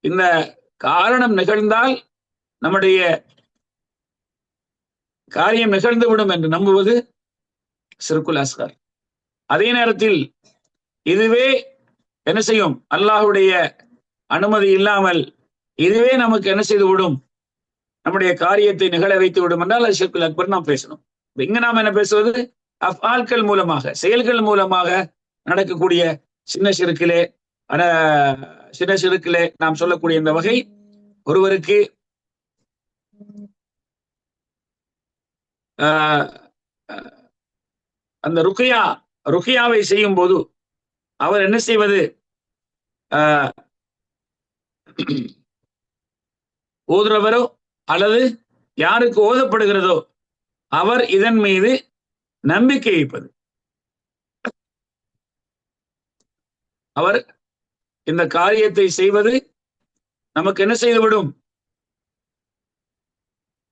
இந்த காரணம் நிகழ்ந்தால் நம்முடைய காரியம் நிகழ்ந்துவிடும் என்று நம்புவது ஷிர்குல் அஸ்கர். அதே நேரத்தில் இதுவே என்ன செய்யும்? அல்லாஹுடைய அனுமதி இல்லாமல் இதுவே நமக்கு என்ன செய்து விடும்? நம்முடைய காரியத்தை நிகழ வைத்து விடும் என்றால் அது ஷிர்குல் அக்பர் நாம் பேசணும். இங்க நாம் என்ன பேசுவது? அஃஆல்கள் மூலமாக, செயல்கள் மூலமாக நடக்கக்கூடிய சின்ன ஷிர்கிலே நாம் சொல்லக்கூடிய இந்த வகை ஒருவருக்கு அந்த ருக்கியாவை செய்யும் போது அவர் என்ன செய்வது? ஓதுறவரோ அல்லது யாருக்கு ஓதப்படுகிறதோ அவர் இதன் மீது நம்பிக்கை வைப்பது. அவர் இந்த காரியத்தை செய்வது நமக்கு என்ன செய்துவிடும்?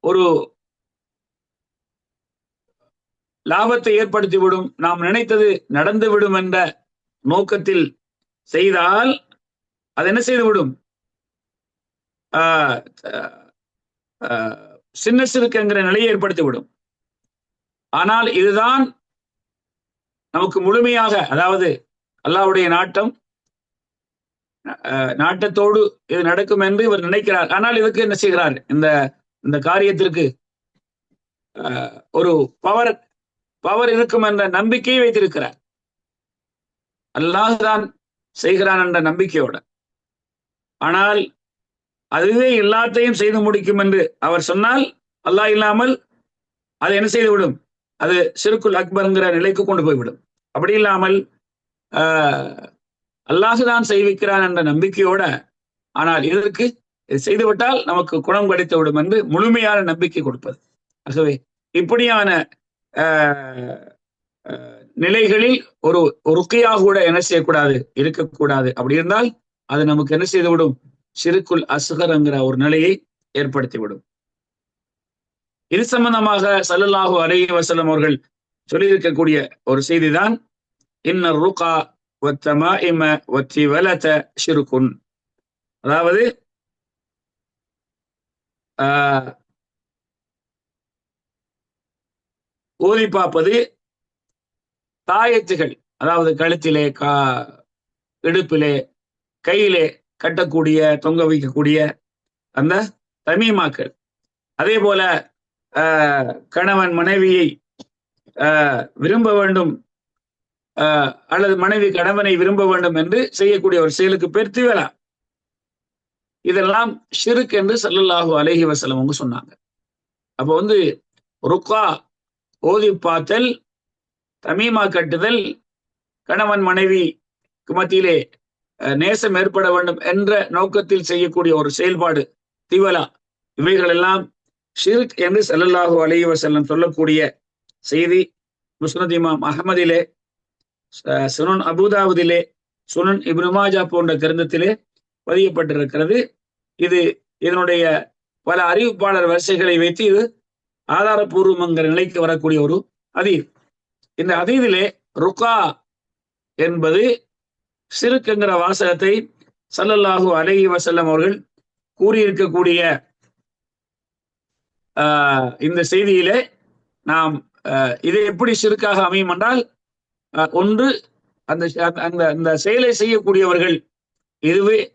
ஒரு லாபத்தை ஏற்படுத்திவிடும், நாம் நினைத்தது நடந்துவிடும் என்ற நோக்கத்தில் செய்தால் அது என்ன செய்துவிடும்? ஆஹ் ஆஹ் சின்ன சிறுக்குங்கிற நிலையை ஏற்படுத்திவிடும். ஆனால் இதுதான் நமக்கு முழுமையாக, அதாவது அல்லாஹ்வுடைய நாட்டத்தோடு இது நடக்கும் என்று இவர் நினைக்கிறார். ஆனால் இதுக்கு என்ன செய்கிறார்? இந்த இந்த காரியத்திற்கு ஒரு பவர் இருக்கும் என்ற நம்பிக்கையை வைத்திருக்கிறார். அல்லாஹ் தான் செய்கிறான் என்ற நம்பிக்கையோட. ஆனால் அதுவே எல்லாத்தையும் செய்து முடிக்கும் என்று அவர் சொன்னால், அல்லாஹ் இல்லாமல் அது என்ன செய்துவிடும்? அது ஷிர்குல் அக்பர்ங்கிற நிலைக்கு கொண்டு போய்விடும். அப்படி இல்லாமல் அல்லாஹ் தான் செய்விக்கிறான் என்ற நம்பிக்கையோட, ஆனால் இதற்கு செய்துவிட்டால் நமக்கு குணம் கிடைத்து விடும் என்று முழுமையான நம்பிக்கை கொடுப்பது. ஆகவே இப்படியான நிலைகளில் ஒரு ருக்கியாக கூட என்ன செய்யக்கூடாது, இருக்கக்கூடாது. அப்படி இருந்தால் அது நமக்கு என்ன செய்துவிடும்? ஷிர்குல் அஸ்கர்ங்கிற ஒரு நிலையை ஏற்படுத்திவிடும். இது சம்பந்தமாக ஸல்லல்லாஹு அலைஹி வஸல்லம் அவர்கள் சொல்லியிருக்கக்கூடிய ஒரு செய்திதான், இன்ன ருகா வத்தமாஇம வத்திவலத ஷிர்குன். அதாவது ஓதி பார்ப்பது, தாயத்துகள், அதாவது கழுத்திலே, இடுப்பிலே, கையிலே கட்டக்கூடிய, தொங்க வைக்கக்கூடிய அந்த தமீமாக்கள், அதே போல கணவன் மனைவியை விரும்ப வேண்டும் அல்லது மனைவி கணவனை விரும்ப வேண்டும் என்று செய்யக்கூடிய ஒரு செயலுக்கு பேர் திவலா. இதெல்லாம் ஷிர்க் என்று ஸல்லல்லாஹு அலைஹி வஸல்லம் அவங்க சொன்னாங்க. அப்போ ருக்கா ஓதி பார்த்தல், தமீமா கட்டுதல், கணவன் மனைவி மத்தியிலே நேசம் ஏற்பட வேண்டும் என்ற நோக்கத்தில் செய்யக்கூடிய ஒரு செயல்பாடு திவலா, இவைகள் எல்லாம் ஷிர்க் என்று ஸல்லல்லாஹு அலைஹி வஸல்லம் சொல்லக்கூடிய செய்தி முஸ்னத் இமாம் அஹ்மதிலே, சுனன் அபூதாவுதிலே, சுனன் இப்னு மாஜா போன்ற கிரந்தத்திலே பதியப்பட்டிருக்கிறது. இதனுடைய பல அறிவிப்பாளர் வரிசைகளை வைத்து இது ஆதாரபூர்வங்கிற நிலைக்கு வரக்கூடிய ஒரு ஹதீஸ். இந்த ஹதீஸிலே ருகா என்பது ஷிர்க் என்கிற வாசகத்தை ஸல்லல்லாஹு அலைஹி வஸல்லம் அவர்கள் கூறியிருக்கக்கூடிய இந்த செய்தியிலே நாம் இது எப்படி ஷிர்காக அமையும் என்றால், ஒன்று அந்த செயலை செய்யக்கூடியவர்கள்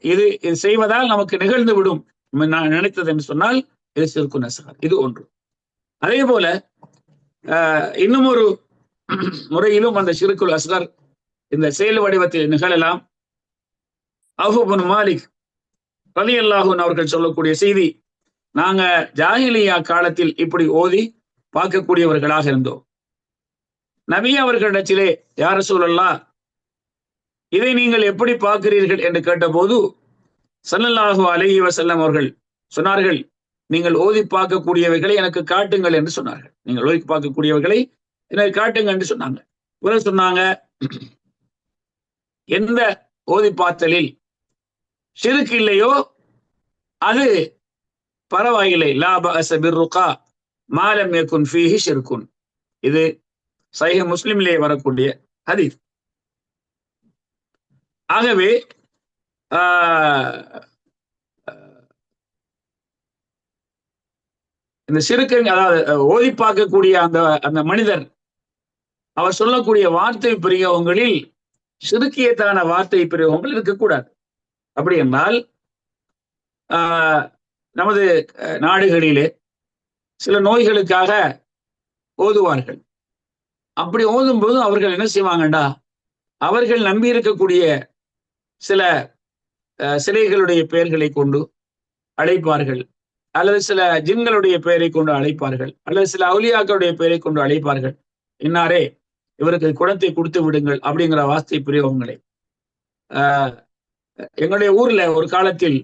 இது செய்வதால் நமக்கு நிகழ்ந்து விடும் நான் நினைத்தது என்று சொன்னால் இது ஷிர்குன் அஸ்கர். இது ஒன்று. அதே போல இன்னும் ஒரு முறையிலும் அந்த ஷிர்குல் அஸ்கர் இந்த செயல் வடிவத்தில் நிகழலாம். அஃப் இப்னு மாலிக் ரலியல்லாஹு அன்ஹு அவர்கள் சொல்லக்கூடிய செய்தி, நாங்க ஜாஹிலியா காலத்தில் இப்படி ஓதி பார்க்கக்கூடியவர்களாக இருந்தோம். நபி அவர்களிடத்திலே, யா ரசூலல்லாஹ், இதை நீங்கள் எப்படி பார்க்கிறீர்கள் என்று கேட்டபோது ஸல்லல்லாஹு அலைஹி வஸல்லம் அவர்கள் சொன்னார்கள், நீங்கள் ஓதி பார்க்கக்கூடியவைகளை எனக்கு காட்டுங்கள் என்று சொன்னார்கள். நீங்கள் ஓதி பார்க்கக்கூடியவைகளை எனக்கு காட்டுங்கள் என்று சொன்னாங்க. இவர்கள் சொன்னாங்க, எந்த ஓதி பார்த்தலில் ஷிர்க் இல்லையோ அது பரவாயில்லை, லா பஅஸ பிர்ருகா மா லம் யகுன் ஃபீஹி ஷிர்குன். இது சஹீஹ் முஸ்லிமிலே வரக்கூடிய ஹதீஸ். ஆகவே இந்த ஷிர்க், அதாவது ஓதி பார்க்கக்கூடிய அந்த மனிதர் அவர் சொல்லக்கூடிய வார்த்தை பிரயோகங்களில் ஷிர்கியத்தான வார்த்தை பிரயோகங்கள் இருக்கக்கூடாது. அப்படி என்றால் நமது நாடுகளிலே சில நோய்களுக்காக ஓதுவார்கள். அப்படி ஓதும் போது அவர்கள் என்ன செய்வாங்கண்டா, அவர்கள் நம்பி இருக்கக்கூடிய சில சிலைகளுடைய பெயர்களை கொண்டு அழைப்பார்கள், அல்லது சில ஜின்களுடைய பெயரை கொண்டு அழைப்பார்கள், அல்லது சில அவுலியாக்களுடைய பெயரை கொண்டு அழைப்பார்கள். இன்னாரே இவருக்கு குணத்தை கொடுத்து விடுங்கள் அப்படிங்கிற வார்த்தை பிரயோகங்களை எங்களுடைய ஊர்ல ஒரு காலத்தில்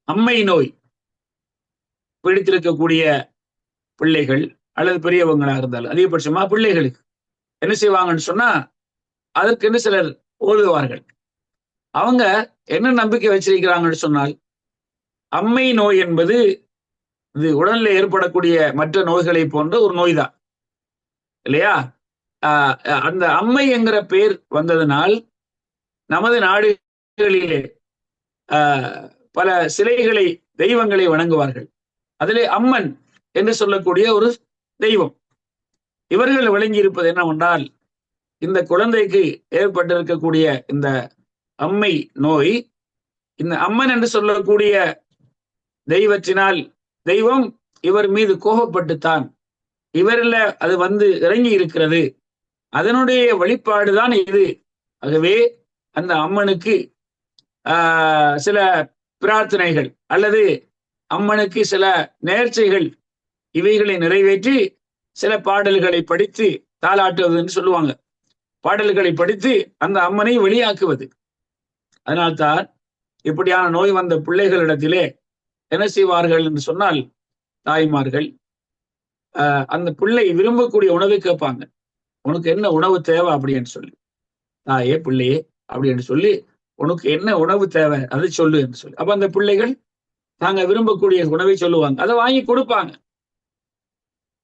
அம்மை நோய் பிடித்திருக்கக்கூடிய பிள்ளைகள் அல்லது பெரியவங்களாக இருந்தாலும் அதிகபட்சமா பிள்ளைகளுக்கு என்ன செய்வாங்கன்னு சொன்னா, அதற்கு சிலர் ஓதுவார்கள். அவங்க என்ன நம்பிக்கை வச்சிருக்கிறாங்கன்னு சொன்னால், அம்மை நோய் என்பது இது உடல்ல ஏற்படக்கூடிய மற்ற நோய்களை போன்ற ஒரு நோய் தான் இல்லையா? அந்த அம்மை என்கிற பெயர் வந்ததனால் நமது நாடுகளிலே பல சிலைகளை, தெய்வங்களை வணங்குவார்கள். அதிலே அம்மன் என்று சொல்லக்கூடிய ஒரு தெய்வம். இவர்கள் விளங்கி இருப்பது என்னவென்றால், இந்த குழந்தைக்கு ஏற்பட்டிருக்கக்கூடிய இந்த அம்மை நோய், இந்த அம்மன் என்று சொல்லக்கூடிய தெய்வத்தினால், தெய்வம் இவர் மீது கோபப்பட்டுத்தான் இவரில் அது வந்து இறங்கி இருக்கிறது, அதனுடைய வழிபாடுதான் இது. ஆகவே அந்த அம்மனுக்கு சில பிரார்த்தனைகள் அல்லது அம்மனுக்கு சில நேர்ச்சைகள், இவைகளை நிறைவேற்றி சில பாடல்களை படித்து தாளாட்டுவதுன்னு சொல்லுவாங்க. பாடல்களை படித்து அந்த அம்மனை வெளியாக்குவது. அதனால்தான் இப்படியான நோய் வந்த பிள்ளைகளிடத்திலே என்ன செய்வார்கள் என்று சொன்னால், தாய்மார்கள் அந்த பிள்ளை விரும்பக்கூடிய உணவை கேட்பாங்க. உனக்கு என்ன உணவு தேவை அப்படின்னு சொல்லி, தாயே பிள்ளையே அப்படின்னு சொல்லி, உனக்கு என்ன உணவு தேவை அதை சொல்லு என்று சொல்லி. அப்ப அந்த பிள்ளைகள் தாங்க விரும்பக்கூடிய உணவை சொல்லுவாங்க, அதை வாங்கி கொடுப்பாங்க.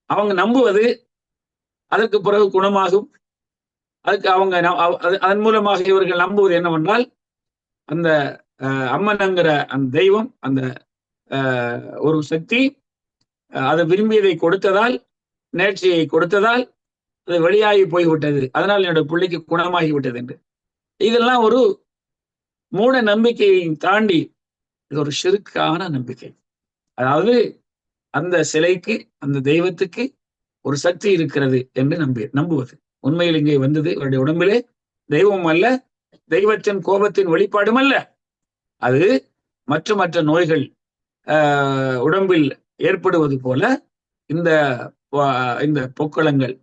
அவங்க நம்புவது அதற்கு பிறகு குணமாகும். அதுக்கு அவங்க அதன் மூலமாக இவர்கள் நம்புவது என்னவென்றால், அந்த அம்மன்ங்கிற அந்த தெய்வம், அந்த ஒரு சக்தி அதை விரும்பியதை கொடுத்ததால், நேர்ச்சியை கொடுத்ததால் அது வெளியாகி போய்விட்டது, அதனால் என்னோட பிள்ளைக்கு குணமாகிவிட்டது என்று. இதெல்லாம் ஒரு மூட நம்பிக்கையை தாண்டி இது ஒரு ஷிர்கான நம்பிக்கை. அதாவது அந்த சிலைக்கு, அந்த தெய்வத்துக்கு ஒரு சக்தி இருக்கிறது என்று நம்புவது. உண்மையில் இங்கே வந்தது இவருடைய உடம்பிலே தெய்வம் அல்ல, தெய்வத்தின் கோபத்தின் வெளிப்பாடும் அல்ல. அது மற்ற நோய்கள் உடம்பில் ஏற்படுவது போல இந்த பொக்களங்கள்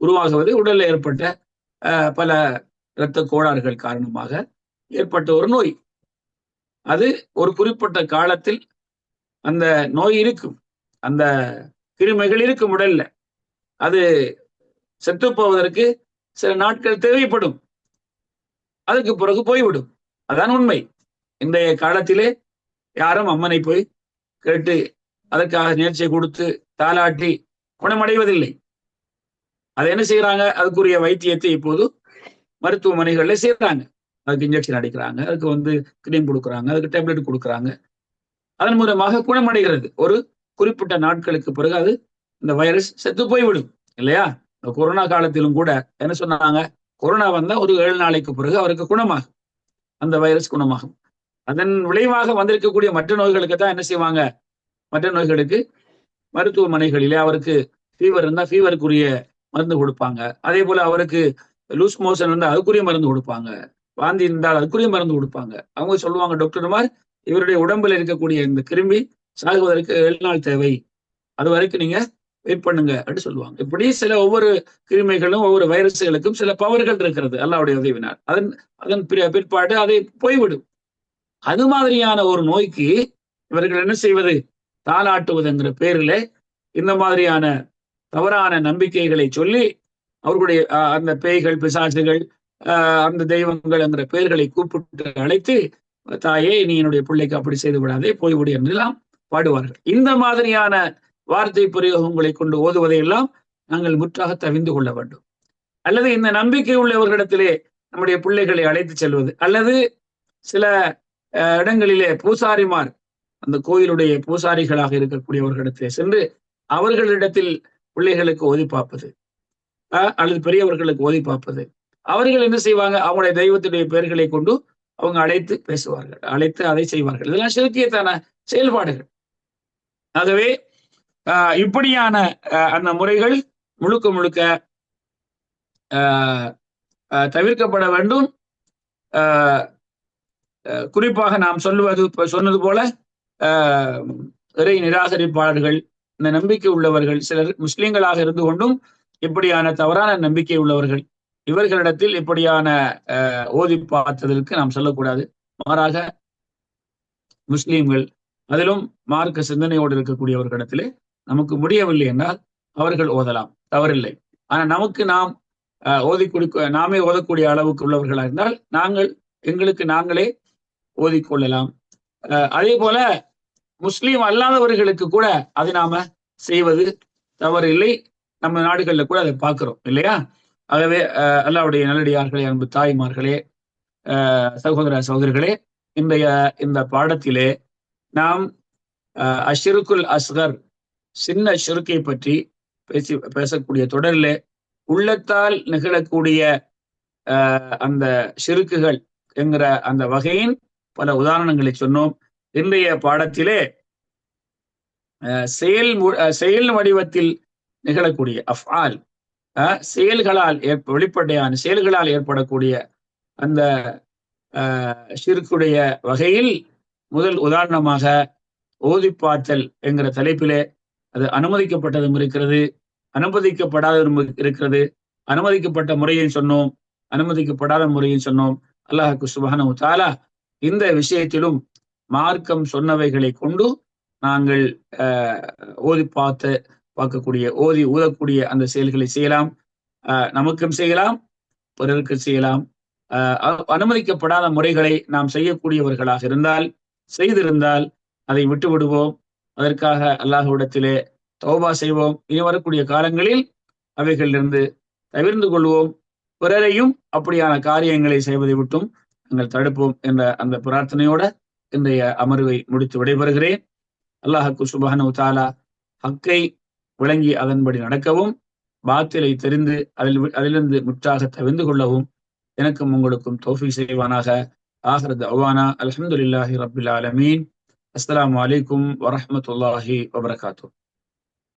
உருவாகுவது உடலில் ஏற்பட்ட பல இரத்த கோளாறுகள் காரணமாக ஏற்பட்ட ஒரு நோய். அது ஒரு குறிப்பிட்ட காலத்தில் அந்த நோய் இருக்கும், அந்த கிருமிகள் இருக்கும் உடல்ல. அது செத்து போவதற்கு சில நாட்கள் தேவைப்படும், அதுக்கு பிறகு போய்விடும். அதான் உண்மை. இன்றைய காலத்திலே யாரும் அம்மனை போய் கேட்டு அதற்காக நேர்ச்சியை கொடுத்து தாளாட்டி குணமடைவதில்லை. அதை என்ன செய்யறாங்க, அதுக்குரிய வைத்தியத்தை இப்போது மருத்துவமனைகள்ல செய்யறாங்க. அதுக்கு இன்ஜெக்ஷன் அடிக்கிறாங்க, அதுக்கு வந்து கிரீம் கொடுக்குறாங்க, அதுக்கு டேப்லெட் கொடுக்குறாங்க. அதன் மூலமாக குணமடைகிறது. ஒரு குறிப்பிட்ட நாட்களுக்கு பிறகு அது இந்த வைரஸ் செத்து போய்விடும் இல்லையா? கொரோனா காலத்திலும் கூட என்ன சொன்னாங்க, கொரோனா வந்தா ஒரு 7 நாளைக்கு பிறகு அவருக்கு குணமாகும், அந்த வைரஸ் குணமாகும். அதன் விளைவாக வந்திருக்கக்கூடிய மற்ற நோய்களுக்கு தான் என்ன செய்வாங்க, மற்ற நோய்களுக்கு மருத்துவமனைகளிலே அவருக்கு ஃபீவர் இருந்தால் ஃபீவருக்குரிய மருந்து கொடுப்பாங்க. அதே போல அவருக்கு லூஸ் மோஷன் இருந்தால் அதுக்குரிய மருந்து கொடுப்பாங்க, வாந்தி இருந்தால் அதுக்குரிய மருந்து கொடுப்பாங்க. அவங்க சொல்லுவாங்க, டாக்டர்மார் இவருடைய உடம்புல இருக்கக்கூடிய இந்த கிருமி சாகுவதற்கு 7 நாள் தேவை, அது வரைக்கும் நீங்க வெயிட் பண்ணுங்க அப்படின்னு சொல்லுவாங்க. இப்படி சில ஒவ்வொரு கிருமிகளும் ஒவ்வொரு வைரஸ்களுக்கும் சில பவர்கள் இருக்கிறது அல்லாஹ்வுடைய உதவினால். அதன் பிற்பாடு அதை போய்விடும். அது மாதிரியான ஒரு நோய்க்கு இவர்கள் என்ன செய்வது, தாளாட்டுவதுங்கிற பேரில் இந்த மாதிரியான தவறான நம்பிக்கைகளை சொல்லி அவர்களுடைய அந்த பேய்கள், பிசாசுகள், அந்த தெய்வங்கள் என்கிற பெயர்களை கூப்பிட்டு அழைத்து, தாயே நீ என்னுடைய பிள்ளைக்கு அப்படி செய்து விடாதே, போய்விடு என்றெல்லாம் பாடுவார்கள். இந்த மாதிரியான வார்த்தை பிரயோகங்களை கொண்டு ஓதுவதையெல்லாம் நாங்கள் முற்றாக தவிந்து கொள்ள வேண்டும். அல்லது இந்த நம்பிக்கை உள்ளவர்களிடத்திலே நம்முடைய பிள்ளைகளை அழைத்து செல்வது, அல்லது சில இடங்களிலே பூசாரிமார், அந்த கோயிலுடைய பூசாரிகளாக இருக்கக்கூடியவர்களிடத்திலே சென்று அவர்களிடத்தில் பிள்ளைகளுக்கு ஓதி பார்ப்பது, அல்லது பெரியவர்களுக்கு ஓதி பார்ப்பது. அவர்கள் என்ன செய்வாங்க, அவங்களுடைய தெய்வத்துடைய பெயர்களை கொண்டு அவங்க அழைத்து பேசுவார்கள், அழைத்து அதை செய்வார்கள். இதெல்லாம் சிறுக்கியத்தான செயல்பாடுகள். ஆகவே இப்படியான அந்த முறைகள் முழுக்க தவிர்க்கப்பட வேண்டும். குறிப்பாக நாம் சொன்னது போல இறை நிராகரிப்பாளர்கள், இந்த நம்பிக்கை உள்ளவர்கள், சிலர் முஸ்லிம்களாக இருந்து கொண்டும் இப்படியான தவறான நம்பிக்கை உள்ளவர்கள், இவர்களிடத்தில் இப்படியான ஓதி பார்த்ததற்கு நாம் சொல்லக்கூடாது. மாறாக முஸ்லீம்கள், அதிலும் மார்க்க சிந்தனையோடு இருக்கக்கூடியவர்களிடத்திலே நமக்கு முடியவில்லை என்றால் அவர்கள் ஓதலாம், தவறில்லை. ஆனா நமக்கு நாம் நாமே ஓதக்கூடிய அளவுக்கு உள்ளவர்களாக இருந்தால் எங்களுக்கு நாங்களே ஓதிக்கொள்ளலாம். அதே போல முஸ்லீம் அல்லாதவர்களுக்கு கூட அதை நாம செய்வது தவறில்லை. நம்ம நாடுகள்ல கூட அதை பார்க்கிறோம் இல்லையா? ஆகவே அல்லாஹ்வுடைய நல்லடியார்களே, அன்பு தாய்மார்களே, சகோதர சகோதரிகளே, இன்றைய இந்த பாடத்திலே நாம் அஷ்ஷிருக்குல் அஸ்கர், சின்ன ஷிருக்கை பற்றி பேசக்கூடிய தொடரிலே உள்ளத்தால் நிகழக்கூடிய அந்த ஷிருக்குகள் என்கிற அந்த வகையின் பல உதாரணங்களை சொன்னோம். இன்றைய பாடத்திலே செயல் வடிவத்தில் நிகழக்கூடிய அஃஆல், செயல்களால் வெளிப்படையான செயல்களால் ஏற்படக்கூடிய அந்த ஷிர்க்குடைய வகையில் முதல் உதாரணமாக ஓதி பார்த்தல் என்கிற தலைப்பிலே அது அனுமதிக்கப்பட்டதும் இருக்கிறது, அனுமதிக்கப்படாததும் இருக்கிறது. அனுமதிக்கப்பட்ட முறையை சொன்னோம், அனுமதிக்கப்படாத முறையை சொன்னோம். அல்லாஹ் சுப்ஹானஹு வ தஆலா இந்த விஷயத்திலும் மார்க்கம் சொன்னவைகளை கொண்டு நாங்கள் ஓதி பார்க்கக்கூடிய ஊதக்கூடிய அந்த செயல்களை செய்யலாம். நமக்கும் செய்யலாம், பிறருக்கு செய்யலாம். அனுமதிக்கப்படாத முறைகளை நாம் செய்யக்கூடியவர்களாக இருந்தால், செய்திருந்தால் அதை விட்டு விடுவோம். அதற்காக அல்லாஹ்விடத்திலே தௌபா செய்வோம். இனி வரக்கூடிய காலங்களில் அவைகளிலிருந்து தவிர்ந்து கொள்வோம். பிறரையும் அப்படியான காரியங்களை செய்வதை விட்டும் நாங்கள் தடுப்போம் என்ற அந்த பிரார்த்தனையோட இன்றைய அமர்வை முடித்து விடைபெறுகிறேன். அல்லாஹ் சுப்ஹானஹு வ தஆலா ஹக்கை விளங்கி அதன்படி நடக்கவும், பாத்திலை தெரிந்து அதிலிருந்து முற்றாக தவிர்ந்து கொள்ளவும் எனக்கும் உங்களுக்கும் தௌஃபீக் செய்வானாக. ஆகிரு தஅவானா அல்ஹம்துலில்லாஹி ரப்பில் ஆலமீன். அஸ்ஸலாமு அலைக்கும் வரஹ்மத்துல்லாஹி வபரகாத்துஹு.